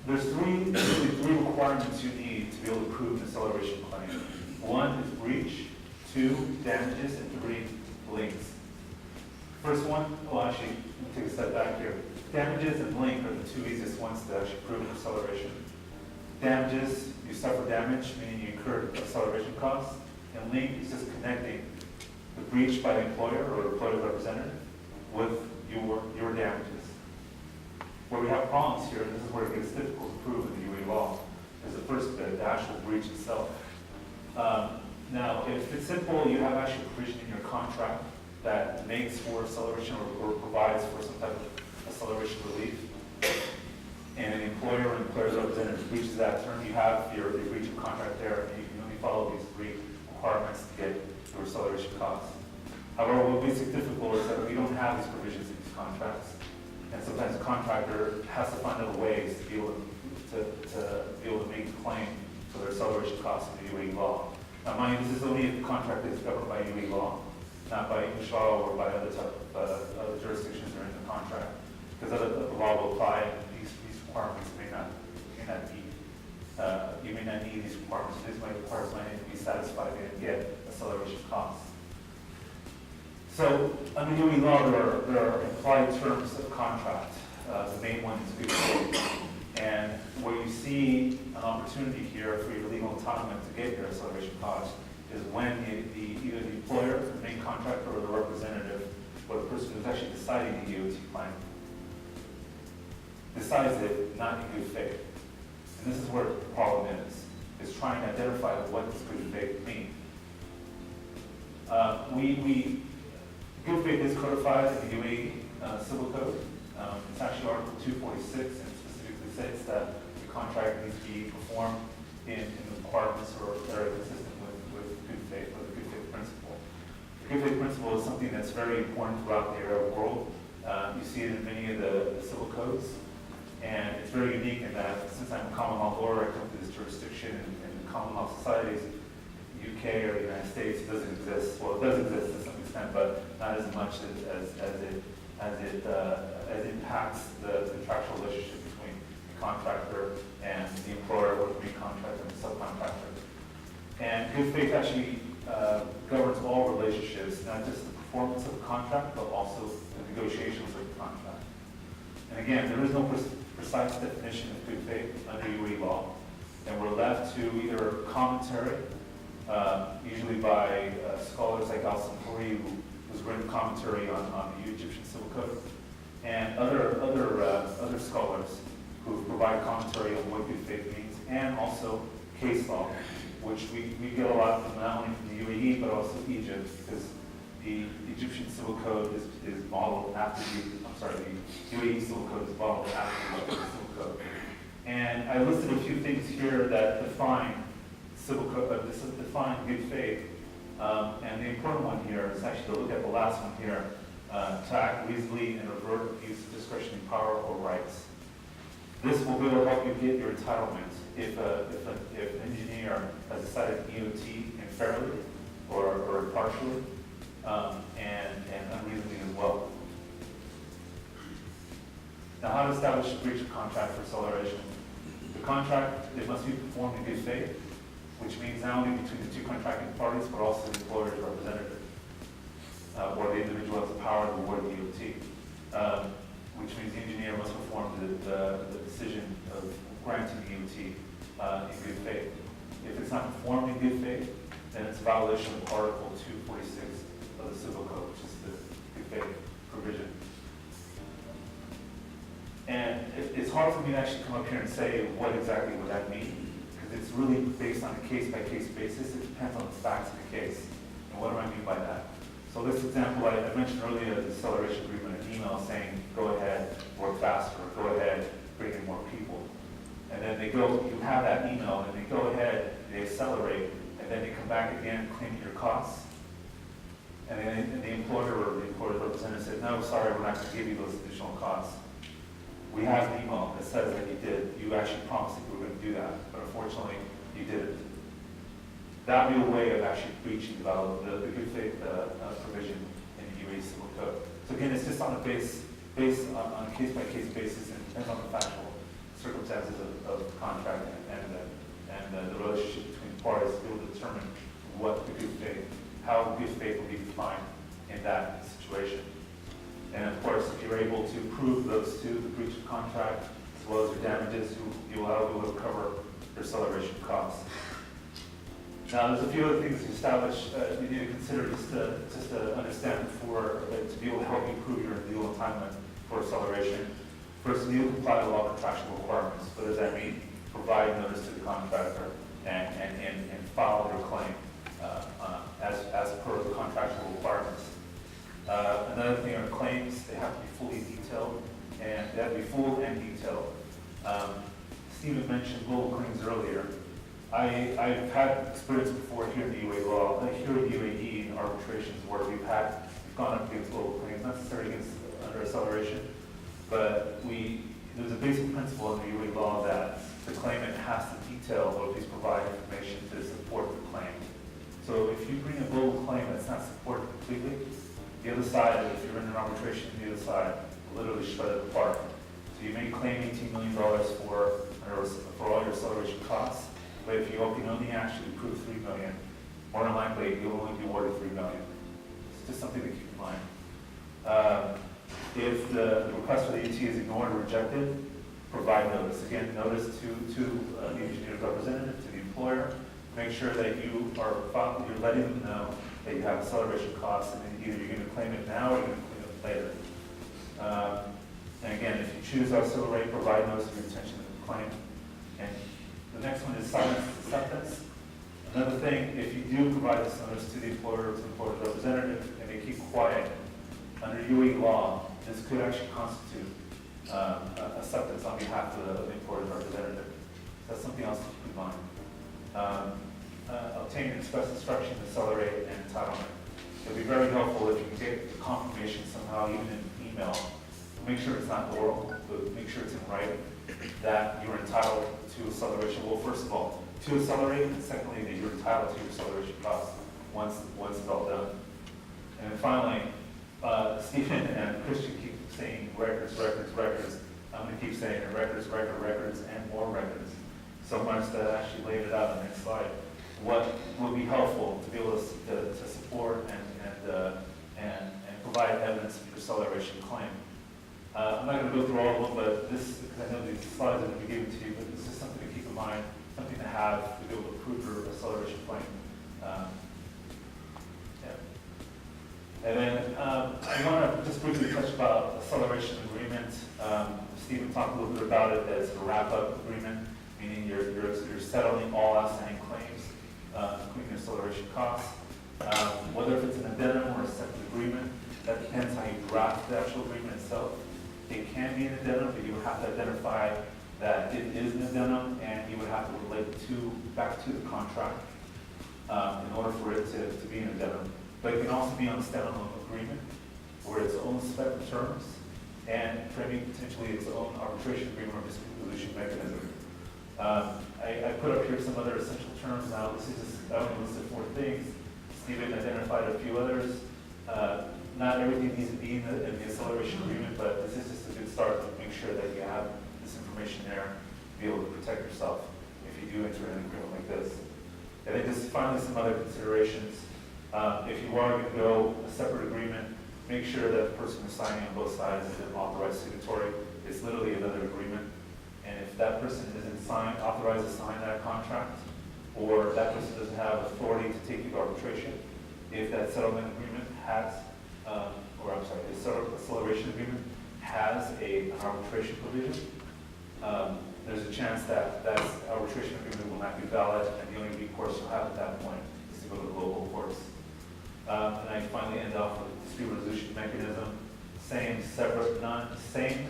[SPEAKER 4] There's three requirements you need to be able to prove an acceleration claim. One is breach, two, damages, and three, links. First one, well actually, let me take a step back here. Damages and link are the two easiest ones to actually prove an acceleration. Damages, you suffer damage, meaning you incur acceleration costs, and link is just connecting the breach by the employer or employer representative with your damages. Where we have problems here, and this is where it gets difficult to prove in the UAE law, is the first bit, the actual breach itself. Now, if it's simple, you have actually a provision in your contract that makes for acceleration or provides for some type of acceleration relief, and an employer or employer's representative breaches that term, you have your breach of contract there, and you can only follow these three requirements to get your acceleration costs. However, what makes it difficult is that we don't have these provisions in these contracts. And sometimes the contractor has to find other ways to be able to make a claim for their acceleration costs in the UAE law. Now, mind you, this is only if the contract is governed by UAE law, not by English law or by other type of other jurisdictions that are in the contract, because the law will apply. And these requirements may not be. You may not need these requirements. These might require money to be satisfied and get acceleration costs. So under UAE law, there are implied terms of contract. The main one is good faith. And where you see an opportunity here for your legal entitlement to get your acceleration costs is when either the employer, the main contractor, or the representative, or the person who's actually deciding the EOT claim, decides it not in good faith. And this is where the problem is trying to identify what does good faith mean. Good faith is codified in the UAE Civil Code. It's actually Article 246, and specifically states that the contract needs to be performed in the requirements that are consistent with good faith, or the good faith principle. The good faith principle is something that's very important throughout the Arab world. You see it in many of the civil codes, and it's very unique in that since I'm a common law lawyer, I come to this jurisdiction in common law societies. UK or the United States, it doesn't exist. Well, it does exist to some extent, but not as much as it impacts the contractual relationship between the contractor and the employer, or the main contractor and the subcontractor. And good faith actually governs all relationships, not just the performance of the contract, but also the negotiations of the contract. And again, there is no precise definition of good faith under UAE law, and we're left to either commentary, usually by scholars like Al-Sampouri, who's written commentary on the Egyptian Civil Code, and other scholars who provide commentary on what good faith means, and also case law, which we get a lot from not only from the UAE but also Egypt, because the Egyptian Civil Code is modeled after the UAE Civil Code is modeled after the Egyptian Civil Code. And I listed a few things here that define civil code, define good faith, and the important one here is actually to look at the last one here, to act reasonably and avert abuse of discretionary power or rights. This will be able to help you get your entitlement if an engineer has decided EOT unfairly or partially, and unreasonably as well. Now, how to establish a breach of contract for acceleration? The contract, it must be performed in good faith, which means not only between the two contracting parties, but also the employer's representative, or the individual has the power to award the EOT, which means the engineer must perform the decision of granting the EOT in good faith. If it's not performed in good faith, then it's a violation of Article 246 of the Civil Code, which is the good faith provision. And it's hard for me to actually come up here and say what exactly would that mean, because it's really based on a case-by-case basis. It depends on the facts of the case. And what do I mean by that? So this example, I mentioned earlier the acceleration agreement, an email saying, go ahead, work faster, or go ahead, bring in more people. And then they go, you have that email, and they go ahead, they accelerate, and then they come back again claiming your costs. And then the employer or the employer representative said, no, sorry, we're not going to give you those additional costs. We have an email that says that you actually promised that you were going to do that, but unfortunately, you didn't. That would be a way of actually breaching the good faith provision in the UAE Civil Code. So again, it's just on a based on a case-by-case basis, and depends on the factual circumstances of the contract and the relationship between the parties to be able to determine what the good faith, how good faith will be defined in that situation. And of course, if you're able to prove those two, the breach of contract, as well as your damages, you will be able to cover your acceleration costs. Now, there's a few other things to establish, you need to consider just to understand to be able to help you prove your legal entitlement for acceleration. First, you need to comply with all contractual requirements. What does that mean? Provide notice to the contractor and file your claim as per the contractual requirements. Another thing are claims. They have to be fully detailed, and they have to be full and detailed. Stephen mentioned global claims earlier. I've had experience before here in the UAE law, here in the UAE in arbitrations where we've gone up against global claims, not necessarily under acceleration, but there's a basic principle in the UAE law that the claimant has to detail or at least provide information to support the claim. So if you bring a global claim that's not supported completely, the other side, if you're in an arbitration, the other side will literally shred it apart. So you may claim $18 million for all your acceleration costs, but if you can only actually prove $3 million, more than likely you'll only be awarded $3 million. It's just something to keep in mind. If the request for the ET is ignored or rejected, provide notice. Again, notice to the engineer's representative, to the employer. Make sure that you're letting them know that you have acceleration costs, and then either you're going to claim it now or you're going to claim it later. And again, if you choose to accelerate, provide notice of your intention of the claim. And the next one is silence acceptance. Another thing, if you do provide this notice to the employer or to the employer's representative and they keep quiet, under UAE law, this could actually constitute acceptance on behalf of the employer's representative. So that's something else to keep in mind. Obtain express instruction to accelerate and entitlement. It'll be very helpful if you can get the confirmation somehow, even in email. Make sure it's not oral, but make sure it's in writing that you're entitled to acceleration. Well, first of all, to accelerate, and secondly, that you're entitled to your acceleration costs once it's all done. And then finally, Stephen and Christian keep saying records. I'm going to keep saying records, and more records. So much that I actually laid it out on the next slide. What would be helpful to be able to support and provide evidence of your acceleration claim. I'm not going to go through all of them, but this, because I know these slides are going to be given to you, but this is something to keep in mind, something to have to be able to prove your acceleration claim. And then I want to just briefly touch about acceleration agreement. Stephen talked a little bit about it as a wrap-up agreement, meaning you're settling all outstanding claims, including your acceleration costs. Whether if it's an addendum or a separate agreement, that depends how you draft the actual agreement itself. It can be an addendum, but you would have to identify that it is an addendum, and you would have to relate back to the contract in order for it to be an addendum. But it can also be on a standalone agreement, or its own set of terms, and maybe potentially its own arbitration agreement or dispute resolution mechanism. I put up here some other essential terms. Now, this is just, I only listed 4 things. Stephen identified a few others. Not everything needs to be in the acceleration agreement, but this is just a good start to make sure that you have this information there. be able to protect yourself if you do enter an agreement like this. And then just finally some other considerations. If you are going to go a separate agreement, make sure that the person who's signing on both sides is an authorized signatory. It's literally another agreement. And if that person isn't authorized to sign that contract, or that person doesn't have authority to take you to arbitration, if that settlement agreement has, the acceleration agreement has an arbitration provision, there's a chance that that arbitration agreement will not be valid, and the only recourse you'll have at that point is to go to the local courts. And I finally end off with dispute resolution mechanism, same, separate, same.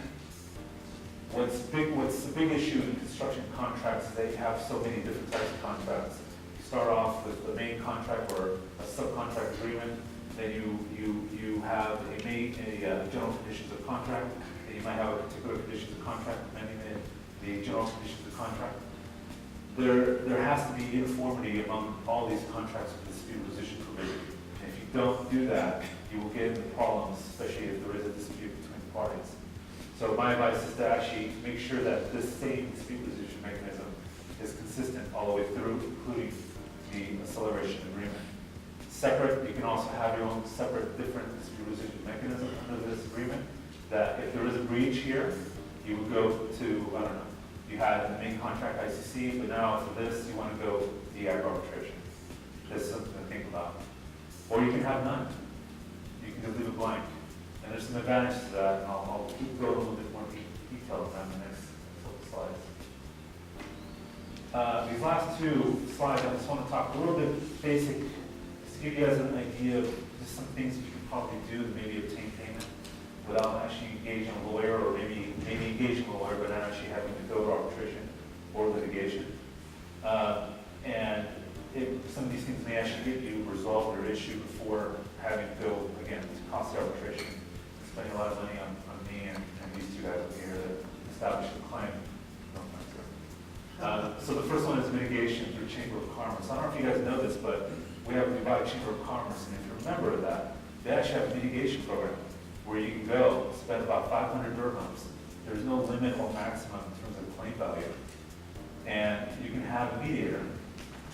[SPEAKER 4] What's the big issue in construction contracts is they have so many different types of contracts. You start off with the main contract or a subcontract agreement, then you have a general conditions of contract, then you might have a particular conditions of contract, amending the general conditions of contract. There has to be uniformity among all these contracts with dispute resolution provision. And if you don't do that, you will get into problems, especially if there is a dispute between the parties. So my advice is to actually make sure that this same dispute resolution mechanism is consistent all the way through, including the acceleration agreement. Separate, you can also have your own separate, different dispute resolution mechanism under this agreement, that if there is a breach here, you would go to, I don't know, you had the main contract ICC, but now for this, you want to go the arbitration. That's something to think about. Or you can have none. You can just leave it blank. And there's some advantages to that, and I'll keep going a little bit more detailed on the next couple slides. These last two slides, I just want to talk a little bit basic, just to give you guys an idea of just some things you can probably do to maybe obtain payment without actually engaging a lawyer, or maybe engaging a lawyer, but not actually having to go to arbitration or litigation. And some of these things may actually get you resolve your issue before having to go, again, to costly arbitration, spending a lot of money on me and these two guys over here to establish a claim. So the first one is mitigation through Chamber of Commerce. I don't know if you guys know this, but we have the Dubai Chamber of Commerce, and if you remember that, they actually have a mitigation program where you can go spend about 500 dirhams. There's no limit or maximum in terms of claim value. And you can have a mediator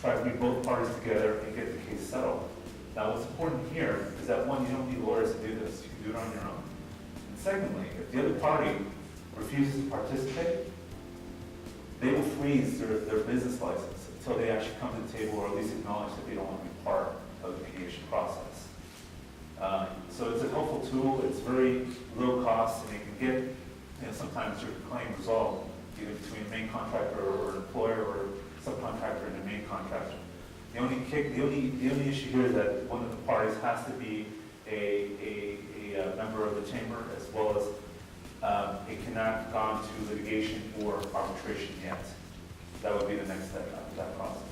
[SPEAKER 4] try to bring both parties together and get the case settled. Now, what's important here is that, one, you don't need lawyers to do this. You can do it on your own. And secondly, if the other party refuses to participate, they will freeze their business license until they actually come to the table, or at least acknowledge that they don't want to be part of the mediation process. So it's a helpful tool. It's very low cost, and you can get, sometimes your claim resolved either between a main contractor or an employer, or subcontractor and a main contractor. The only issue here is that one of the parties has to be a member of the chamber, as well as it cannot have gone to litigation or arbitration yet. That would be the next step after that process.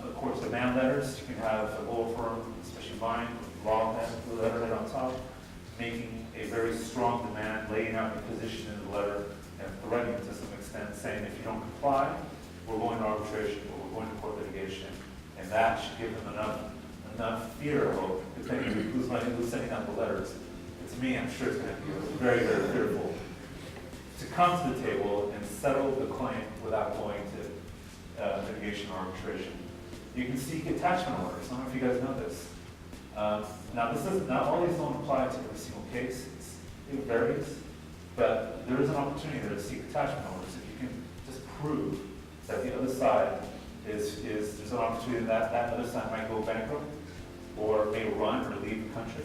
[SPEAKER 4] Of course, demand letters, you can have a law firm, especially mine, law letterhead on top, making a very strong demand, laying out your position in the letter, and threatening to some extent, saying if you don't comply, we're going to arbitration, or we're going to court litigation, and that should give them enough fear, hope, depending on who's sending out the letters. It's me, I'm sure it's going to be very, very fearful, to come to the table and settle the claim without going to litigation or arbitration. You can seek attachment orders. I don't know if you guys know this. Now all these don't apply to every single case. It varies, but there is an opportunity there to seek attachment orders if you can just prove that the other side there's an opportunity that other side might go bankrupt or may run or leave the country.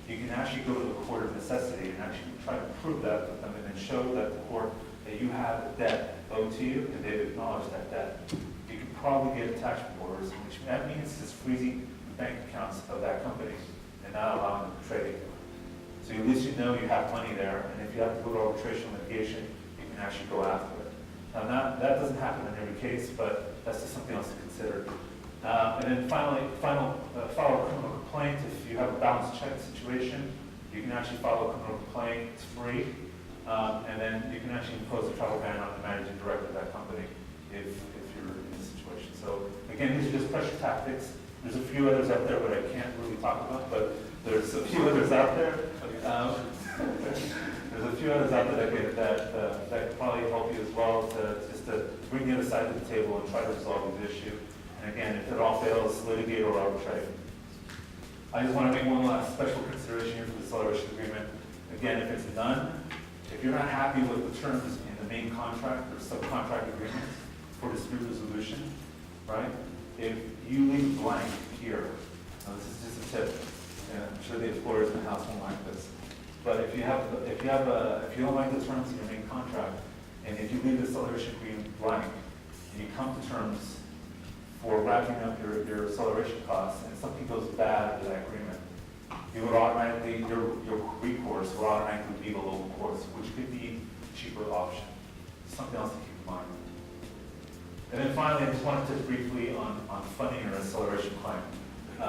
[SPEAKER 4] You can actually go to the court of necessity and actually try to prove that with them, and then show that the court that you have a debt owed to you, and they've acknowledged that debt. You can probably get attachment orders, which that means just freezing the bank accounts of that company and not allowing them to trade. So at least you know you have money there, and if you have to go to arbitration litigation, you can actually go after it. Now that doesn't happen in every case, but that's just something else to consider. And then finally, file a criminal complaint. If you have a balance check situation, you can actually file a criminal complaint. It's free. And then you can actually impose a travel ban on the managing director of that company if you're in this situation. So again, these are just pressure tactics. There's a few others out there, but I can't really talk about, but there's a few others out there. There's a few others out there that could probably help you as well to bring the other side of the table and try to resolve this issue. And again, if it all fails, litigate or arbitrate. I just want to make one last special consideration here for the acceleration agreement. Again, if it's none, if you're not happy with the terms in the main contract or subcontract agreements for dispute resolution, right? If you leave it blank here, now this is just a tip, and I'm sure the employers in the house won't like this. But if you don't like the terms in your main contract, and if you leave the acceleration agreement blank, and you come to terms for wrapping up your acceleration costs, and something goes bad with that agreement, you would automatically, your recourse will automatically be the local course, which could be a cheaper option. Something else to keep in mind. And then finally, I just wanted to briefly on funding your acceleration claim. I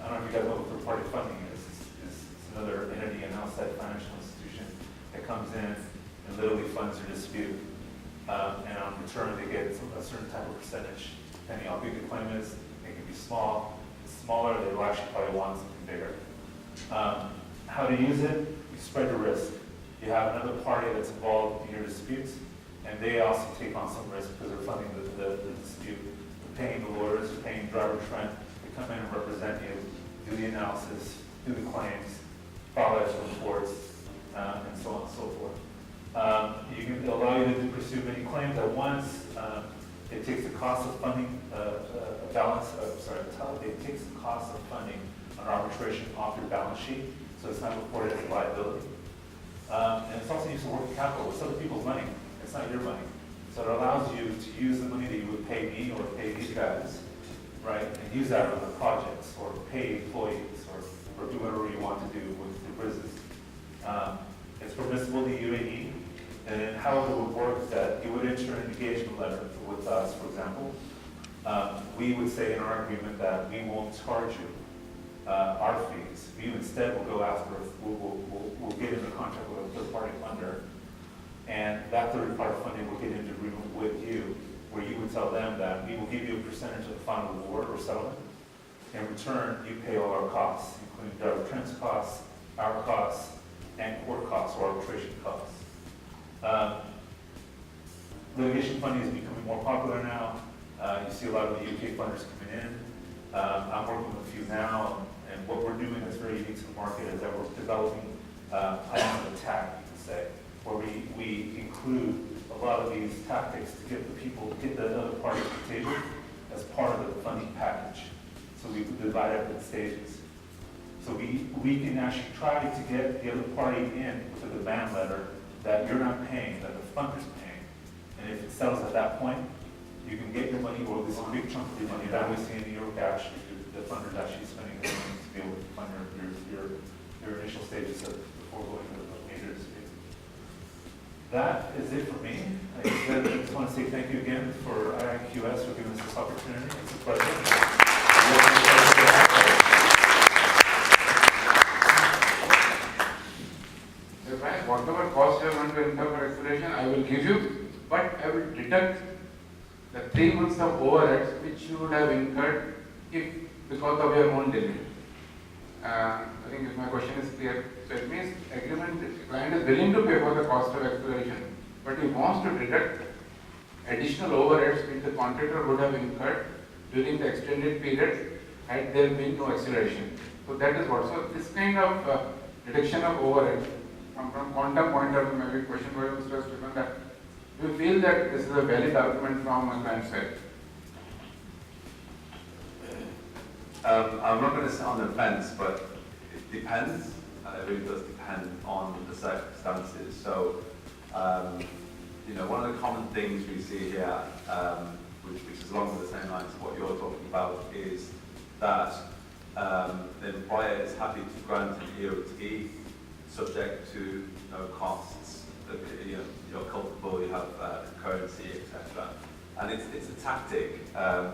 [SPEAKER 4] don't know if you guys know what third-party funding is. It's another entity, an outside financial institution that comes in and literally funds your dispute. And on return, they get a certain type of percentage, depending on how big the claim is. It can be small. It's smaller, they will actually probably want something bigger. How to use it? You spread the risk. You have another party that's involved in your disputes, and they also take on some risk because they're funding the dispute. They're paying the lawyers, they're paying driver Trett. They come in and represent you, do the analysis, do the claims, file extra reports, and so on and so forth. It'll allow you to pursue many claims at once. It takes the cost of funding, it takes the cost of funding on arbitration off your balance sheet, so it's not reported as a liability. And it's also used for working capital. It's other people's money. It's not your money. So it allows you to use the money that you would pay me or pay these guys, right, and use that on the projects or pay employees or do whatever you want to do with the business. It's permissible to UAE, and then how it would work is that you would enter an engagement letter with us, for example. We would say in our agreement that we won't charge you our fees. We instead will go after, we'll get into contract with a third-party funder, and that third-party funding will get into agreement with you, where you would tell them that we will give you a percentage of the final reward or settlement. In return, you pay all our costs, including driver Trett's costs, our costs, and court costs or arbitration costs. Litigation funding is becoming more popular now. You see a lot of the UK funders coming in. I'm working with a few now, and what we're doing that's very unique to the market is that we're developing plans of attack, you can say, where we include a lot of these tactics to get the other party to the table as part of the funding package. So we divide it into stages. So we can actually try to get the other party in with a demand letter that you're not paying, that the funder's paying. And if it settles at that point, you can get your money, or at least a big chunk of your money. That way, seeing in your cash, the funder's actually spending the money to be able to fund your initial stages before going to the major dispute. That is it for me. I just want to say thank you again for IIQS for giving us this opportunity. It's a pleasure.
[SPEAKER 1] Whatever cost you are going to incur for acceleration, I will give you, but I will deduct the 3 months of overheads which you would have incurred because of your own delay. I think if my question is clear, so it means the client is willing to pay for the cost of acceleration, but he wants to deduct additional overheads which the contractor would have incurred during the extended period had there been no acceleration. So that is what. So this kind of deduction of overhead from quantum point of view, maybe question by Mr. Stephen, that do you feel that this is a valid argument from a client side?
[SPEAKER 2] I'm not going to sit on the fence, but it depends. It really does depend on the circumstances. So, one of the common things we see here, which is along the same lines of what you're talking about, is that the employer is happy to grant an EOT subject to no costs. You're culpable, you have currency, etc. And it's a tactic.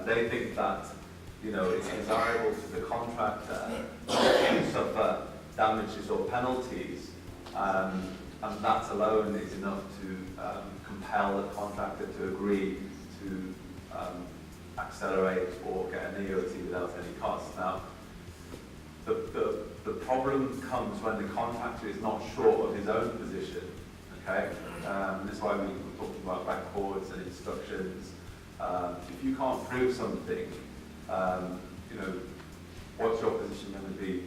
[SPEAKER 2] They think that it's desirable to the contractor to suffer damages or penalties, and that alone is enough to compel the contractor to agree to accelerate or get an EOT without any cost. Now, the problem comes when the contractor is not sure of his own position. Okay, that's why we were talking about records and instructions. If you can't prove something, you know, what's your position going to be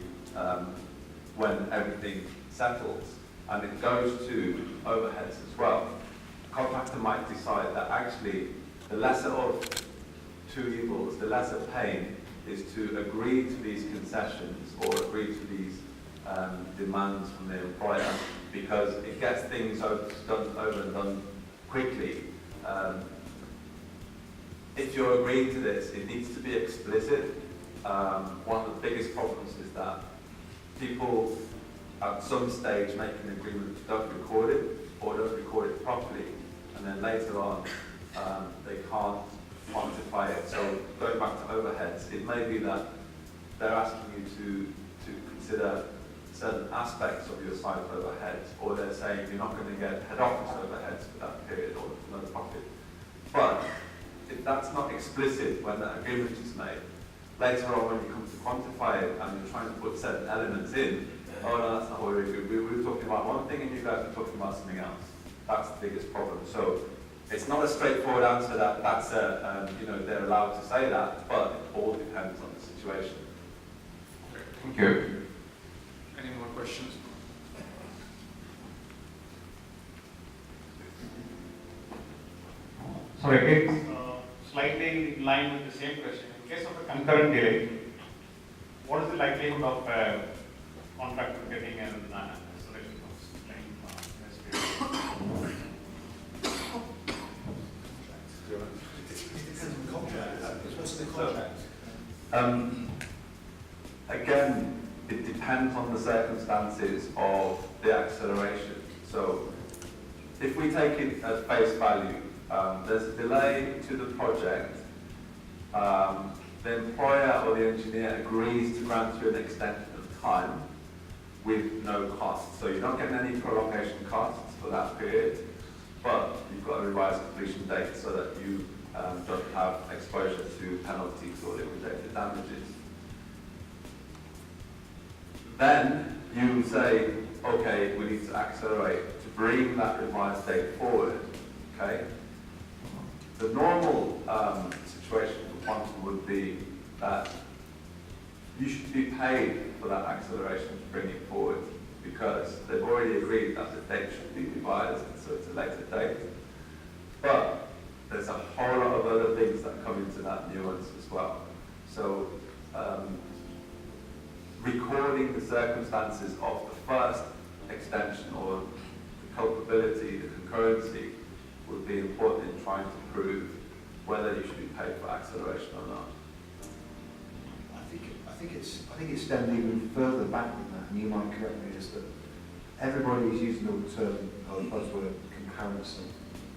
[SPEAKER 2] when everything settles? And it goes to overheads as well. The contractor might decide that actually the lesser of two evils, the lesser pain, is to agree to these concessions or agree to these demands from the employer, because it gets things done over and done quickly. If you're agreeing to this, it needs to be explicit. One of the biggest problems is that people at some stage make an agreement, don't record it, or don't record it properly, and then later on they can't quantify it. So going back to overheads, it may be that they're asking you to consider certain aspects of your site overheads, or they're saying you're not going to get head office overheads for that period or no profit. But if that's not explicit when that agreement is made, later on when you come to quantify it and you're trying to put certain elements in, oh no, that's not what we agreed. We were talking about one thing and you guys were talking about something else. That's the biggest problem. So it's not a straightforward answer that that's you know, they're allowed to say that, but it all depends on the situation.
[SPEAKER 1] Okay, thank you. Any more questions?
[SPEAKER 5] So again, slightly in line with the same question. In case of a concurrent delay, what is the likelihood of contractor getting an restoration claim?
[SPEAKER 3] What's the contract?
[SPEAKER 2] Again, it depends on the circumstances of the acceleration. So if we take it at face value, there's a delay to the project. The employer or the engineer agrees to grant you an extension of time with no cost. So you're not getting any prolongation costs for that period, but you've got a revised completion date so that you don't have exposure to penalties or liquidated damages. Then you say, okay, we need to accelerate to bring that revised date forward. Okay. The normal situation for quantum would be that you should be paid for that acceleration to bring it forward, because they've already agreed that the date should be revised, so it's a later date. But there's a whole lot of other things that come into that nuance as well. So recording the circumstances of the first extension or the culpability, the concurrency, would be important in trying to prove whether you should be paid for acceleration or not.
[SPEAKER 3] I think it's stemmed even further back than that, and you might correct me, is that everybody is using the term or the buzzword concurrency,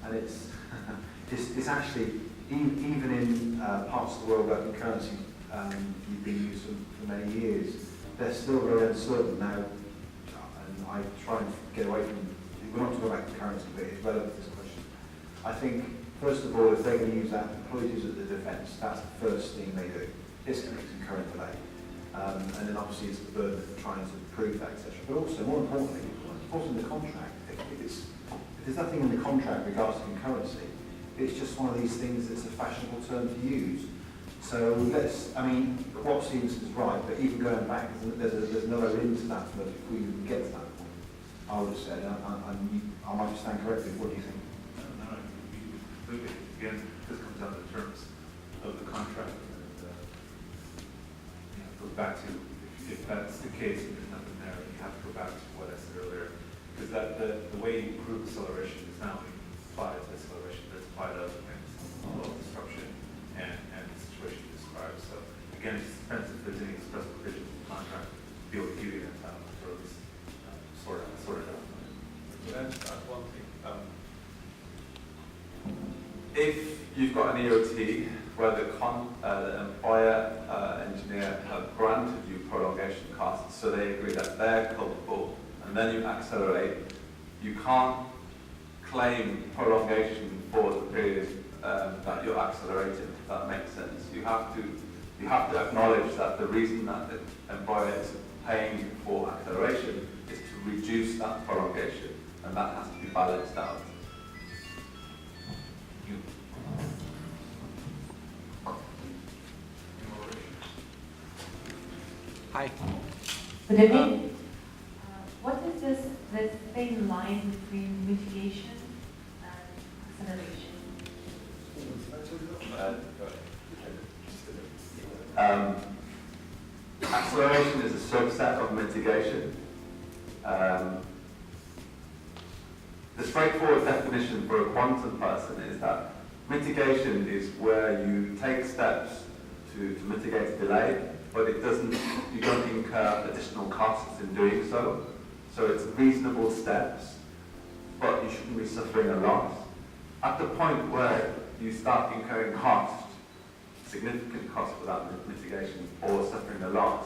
[SPEAKER 3] and it's actually even in parts of the world where concurrency you've been used for many years, they're still very uncertain now, and I try and get away from. We're not talking about concurrency, but it's relevant to this question. I think first of all, if they're going to use that, employees use it as a defence. That's the first thing they do. Disconnect concurrent delay. And then obviously it's the burden of trying to prove that, etc. But also, more importantly, what's in the contract? If there's nothing in the contract regards to concurrency, it's just one of these things that's a fashionable term to use. So what seems is right, but even going back, there's another into that before you even get to that point, I would say. I might just stand corrected. What do you think?
[SPEAKER 4] No, completely. Again, this comes down to terms of the contract. Goes back to, if that's the case and there's nothing there, you have to go back to what I said earlier, because the way you prove acceleration is not only applied to acceleration, but it's applied to other things, both disruption and the situation you described. So again, it just depends if there's any express provisions in the contract to be able to give you that time to at least sort it out.
[SPEAKER 2] That's one thing. If you've got an EOT where the employer engineer have granted you prolongation costs, so they agree that they're culpable, and then you accelerate, you can't claim prolongation for the period that you're accelerating, if that makes sense. You have to you have to acknowledge that the reason that the employer is paying for acceleration is to reduce that prolongation, and that has to be balanced out.
[SPEAKER 1] Hi.
[SPEAKER 6] Good evening. What is this thin line between mitigation and acceleration?
[SPEAKER 2] Acceleration is a subset of mitigation. The straightforward definition for a quantum person is that mitigation is where you take steps to mitigate a delay, but you don't incur additional costs in doing so. So it's reasonable steps, but you shouldn't be suffering a loss. At the point where you start incurring costs, significant costs for that mitigation, or suffering a loss,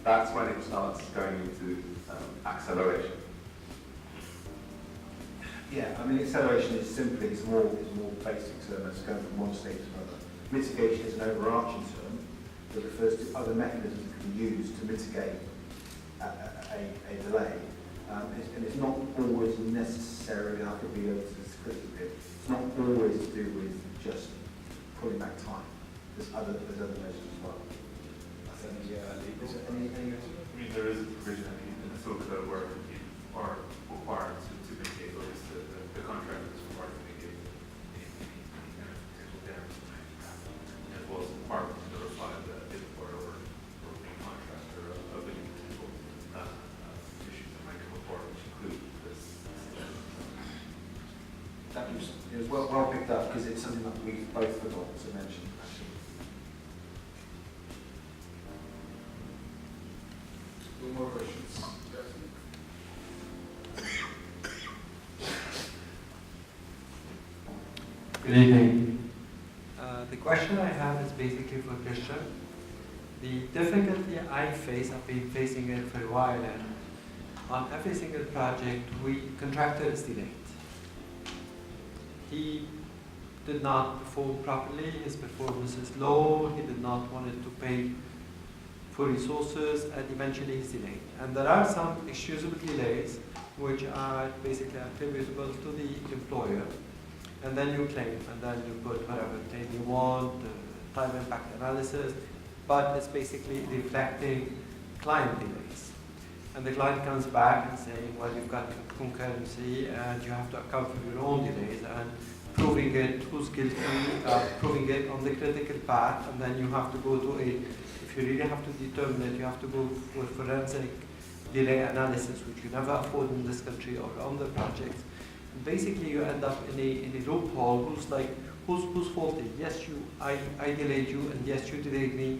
[SPEAKER 2] that's when it starts going into acceleration.
[SPEAKER 3] Yeah, I mean, acceleration is simply, it's more basic term, it's going from one state to another. Mitigation is an overarching term that refers to other mechanisms that can be used to mitigate a delay. And it's not always necessarily, I could be over to this critically, it's not always to do with just pulling back time. There's other measures as well. I think, is there any
[SPEAKER 4] I mean, there is a provision in the civil code where you are required to mitigate, or at least the contractor is required to mitigate any kind of potential damage to manufacturing, as well as required to notify the employer or main contractor of any potential issues that might come forward, which include this.
[SPEAKER 3] That was well picked up, because it's something that we both forgot to mention, actually.
[SPEAKER 1] Two more questions.
[SPEAKER 7] Good evening. The question I have is basically for Christian. The difficulty I face, I've been facing it for a while, and on every single project, contractor is delayed. He did not perform properly, his performance is low, he did not want to pay for resources, and eventually he's delayed. And there are some excusable delays which are basically attributable to the employer. And then you claim, and then you put whatever claim you want, time impact analysis, but it's basically reflecting client delays. And the client comes back and saying, well, you've got concurrency and you have to account for your own delays, and proving it, who's guilty, proving it on the critical path, and then you have to go to if you really have to determine it, you have to go for forensic delay analysis, which you never afford in this country or on the projects. Basically, you end up in a loophole. Who's faulty? Yes, I delayed you, and yes, you delayed me,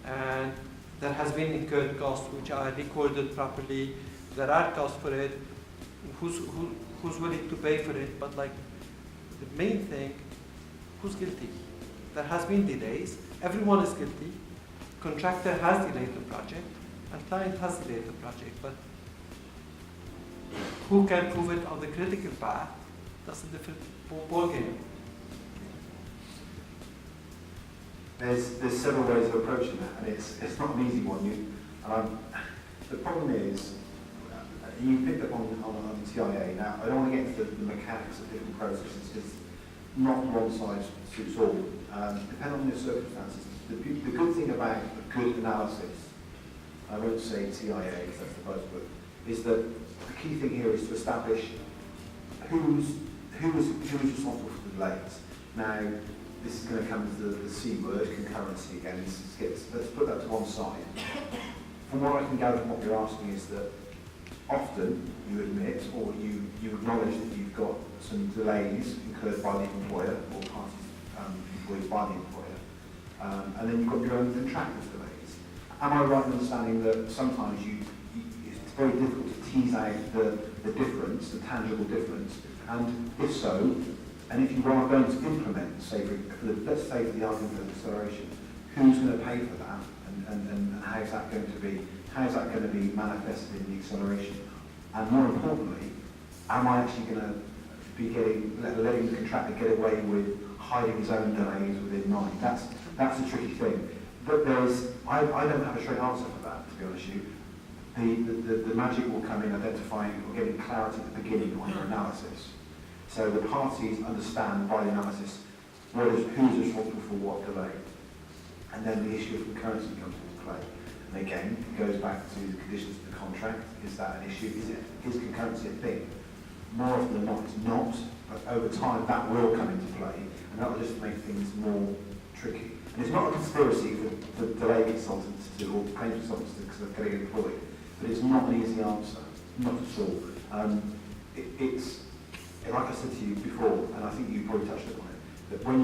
[SPEAKER 7] and there has been incurred costs which are recorded properly. There are costs for it. Who's willing to pay for it? But the main thing, who's guilty? There has been delays. Everyone is guilty. Contractor has delayed the project, and client has delayed the project, but who can prove it on the critical path? That's a different ball game.
[SPEAKER 3] There's several ways of approaching that, and it's not an easy one. The problem is, you picked up on TIA. Now, I don't want to get into the mechanics of different processes, because not one size suits all. Depending on your circumstances, the good thing about a good analysis, I won't say TIA because that's the buzzword, is that the key thing here is to establish who's responsible for the delays. Now, this is going to come to the C word, concurrency again. Let's put that to one side. From what I can gather from what you're asking is that often you admit or you acknowledge that you've got some delays incurred by the employer or parties employed by the employer, and then you've got your own contractor's delays. Am I right in understanding that sometimes it's very difficult to tease out the difference, the tangible difference, and if so, and if you are going to implement, let's say for the argument of acceleration, who's going to pay for that, and how's that going to be manifested in the acceleration? And more importantly, am I actually going to be letting the contractor get away with hiding his own delays within mine? That's a tricky thing. I don't have a straight answer for that, to be honest with you. The magic will come in identifying or getting clarity at the beginning on your analysis. So the parties understand by the analysis who's responsible for what delay. And then the issue of concurrency comes into play. And again, it goes back to the conditions of the contract. Is that an issue? Is concurrency a thing? More often than not, it's not. But over time, that will come into play. And that will just make things more tricky. And it's not a conspiracy for delay consultants to, or claim consultants to, because they're getting employed. But it's not an easy answer. Not at all. It's, like I said to you before, and I think you probably touched upon it, that when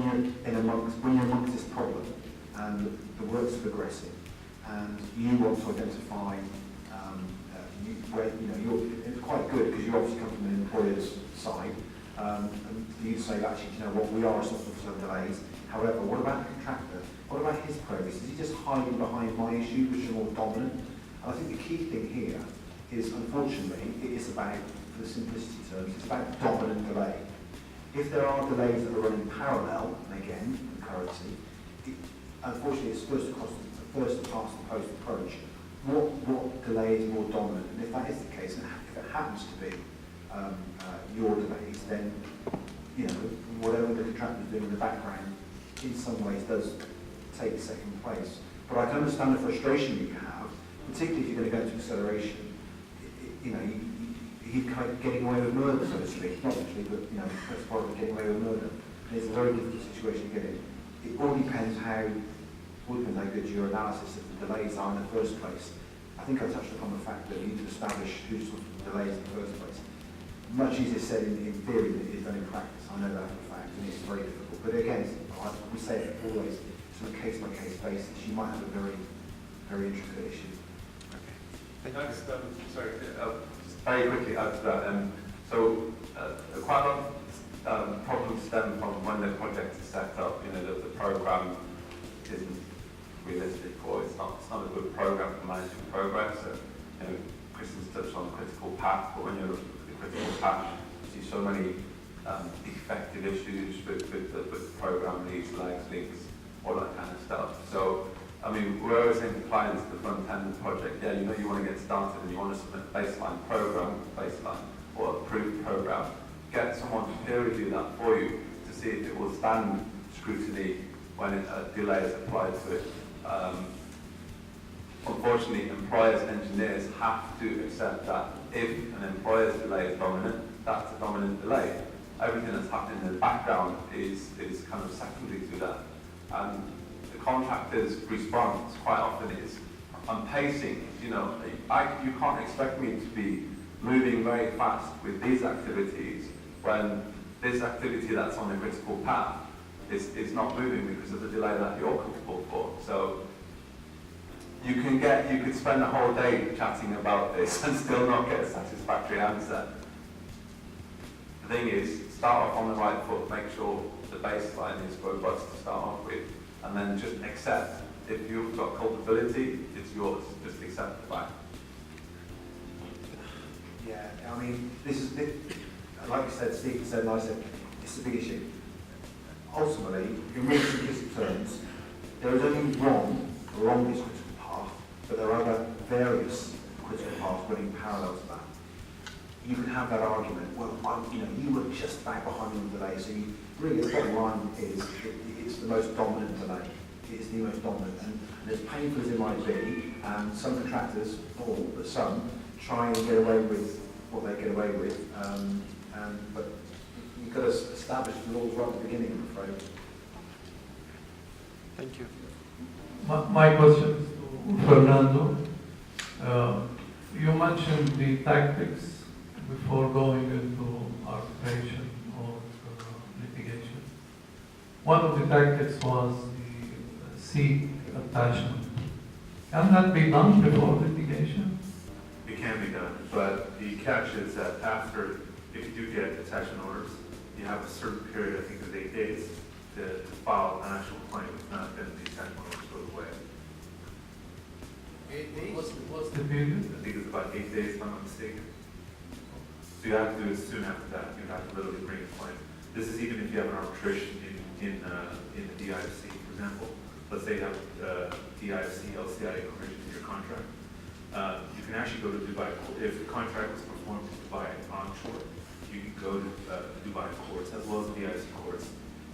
[SPEAKER 3] you're amongst this problem, and the work's progressing, and you want to identify where it's quite good because you obviously come from an employer's side, and you say actually, you know what, we are responsible for some delays. However, what about the contractor? What about his progress? Is he just hiding behind my issue, which is more dominant? And I think the key thing here is, unfortunately, it is about, for the simplicity terms, it's about dominant delay. If there are delays that are running parallel, and again, concurrency, unfortunately, it's first past the post approach. What delay is more dominant? And if that is the case, and if it happens to be your delays, then whatever the contractor is doing in the background, in some ways, does take second place. But I can understand the frustration you have, particularly if you're going to go into acceleration. You're kind of getting away with murder, so to speak. Not actually, but that's part of getting away with murder. And it's a very difficult situation to get in. It all depends how good your analysis of the delays are in the first place. I think I touched upon the fact that you need to establish who's sort of delays in the first place. Much easier said in theory than it is done in practice. I know that for a fact, and it's very difficult. But again, we say it always, it's on a case-by-case basis. You might have a very, very intricate issue.
[SPEAKER 2] Thanks. Sorry, just very quickly add to that. Quite a lot of problems stem from when the project is set up. The program isn't realistic, or it's not a good program for managing progress. So, Chris has touched on the critical path, but when you look at the critical path, you see so many defective issues with the program, leads, lags, links, all that kind of stuff. So, we're always saying to clients at the front end of the project, you want to get started and you want to submit a baseline or approved program. Get someone to peer review that for you to see if it will stand scrutiny when a delay is applied to it. Unfortunately, employers, engineers have to accept that if an employer's delay is dominant, that's a dominant delay. Everything that's happening in the background is kind of secondary to that. And the contractor's response quite often is, I'm pacing, you can't expect me to be moving very fast with these activities when this activity that's on the critical path is not moving because of the delay that you're comfortable for. So you could spend a whole day chatting about this and still not get a satisfactory answer. The thing is, start off on the right foot, make sure the baseline is robust to start off with, and then just accept. If you've got culpability, it's yours. Just accept the fact.
[SPEAKER 3] Yeah, this is, like you said, Steve said, and I said, it's a big issue. Ultimately, in really simplistic terms, there is only one wrongest critical path, but there are other various critical paths running parallel to that. You can have that argument, well, you were just about behind on the delay, so really the bottom line is it's the most dominant delay. It's the most dominant, and as painful as it might be, and some contractors, not all, but some, try and get away with what they get away with, but you've got to establish the rules right at the beginning, I'm afraid.
[SPEAKER 7] Thank you.
[SPEAKER 8] My question is to Fernando. You mentioned the tactics before going into arbitration or litigation. One of the tactics was the seek attachment. Can that be done before litigation?
[SPEAKER 4] It can be done, but the catch is that after, if you do get attachment orders, you have a certain period, I think of 8 days, to file an actual claim. If not, then the attachment orders go away.
[SPEAKER 8] 8 days? What's the period?
[SPEAKER 4] I think it's about 8 days, if I'm not mistaken. So you have to do it soon after that. You have to literally bring a claim. This is even if you have an arbitration in the DIFC, for example. let's say you have DIC, LCI provision in your contract, you can actually go to Dubai. If the contract was performed in Dubai onshore, you can go to Dubai courts as well as the DIC courts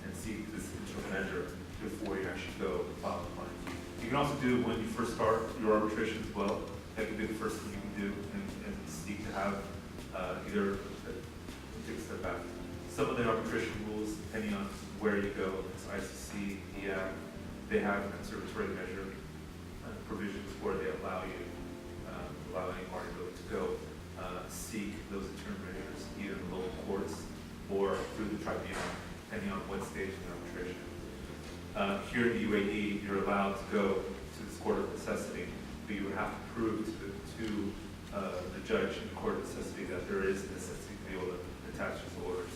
[SPEAKER 4] and seek this interim measure before you actually go file the claim. You can also do when you first start your arbitration as well. That could be the first thing you can do and seek to have either take a step back. Some of the arbitration rules, depending on where you go, it's ICC, EM, they have conservatory measure provisions where they allow you, allow any party to go seek those interim measures either in the local courts or through the tribunal, depending on what stage of the arbitration. Here in the UAE, you're allowed to go to this court of necessity, but you would have to prove to the judge in the court of necessity that there is necessity to be able to attach these orders.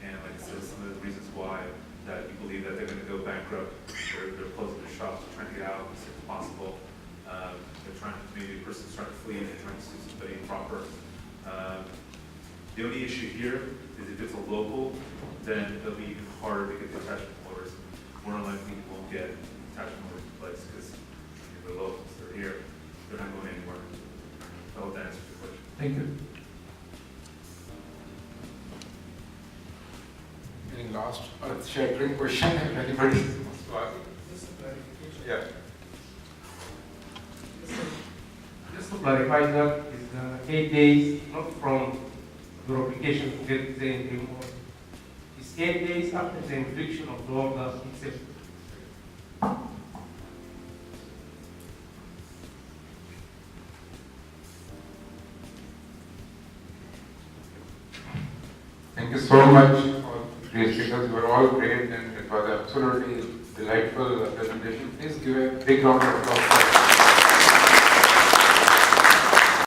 [SPEAKER 4] And like I said, some of the reasons why that you believe that they're going to go bankrupt, they're closing their shops, they're trying to get out as soon as possible. They're trying to, maybe a person's trying to flee, they're trying to sue somebody improper. The only issue here is if it's a local, then it'll be even harder to get the attachment orders. More likely you won't get attachment orders in place because they're locals, they're here, they're not going anywhere. I hope that answers your question.
[SPEAKER 8] Thank you.
[SPEAKER 1] Any last earth-shattering question if anybody wants to ask?
[SPEAKER 9] Just a clarification.
[SPEAKER 1] Yeah.
[SPEAKER 9] Just to clarify that, is 8 days not from your application to get the interim order? It's 8 days after the infliction of the order itself.
[SPEAKER 1] Thank you so much for these speakers. You were all great and it was absolutely delightful presentation. Please give a big round of applause.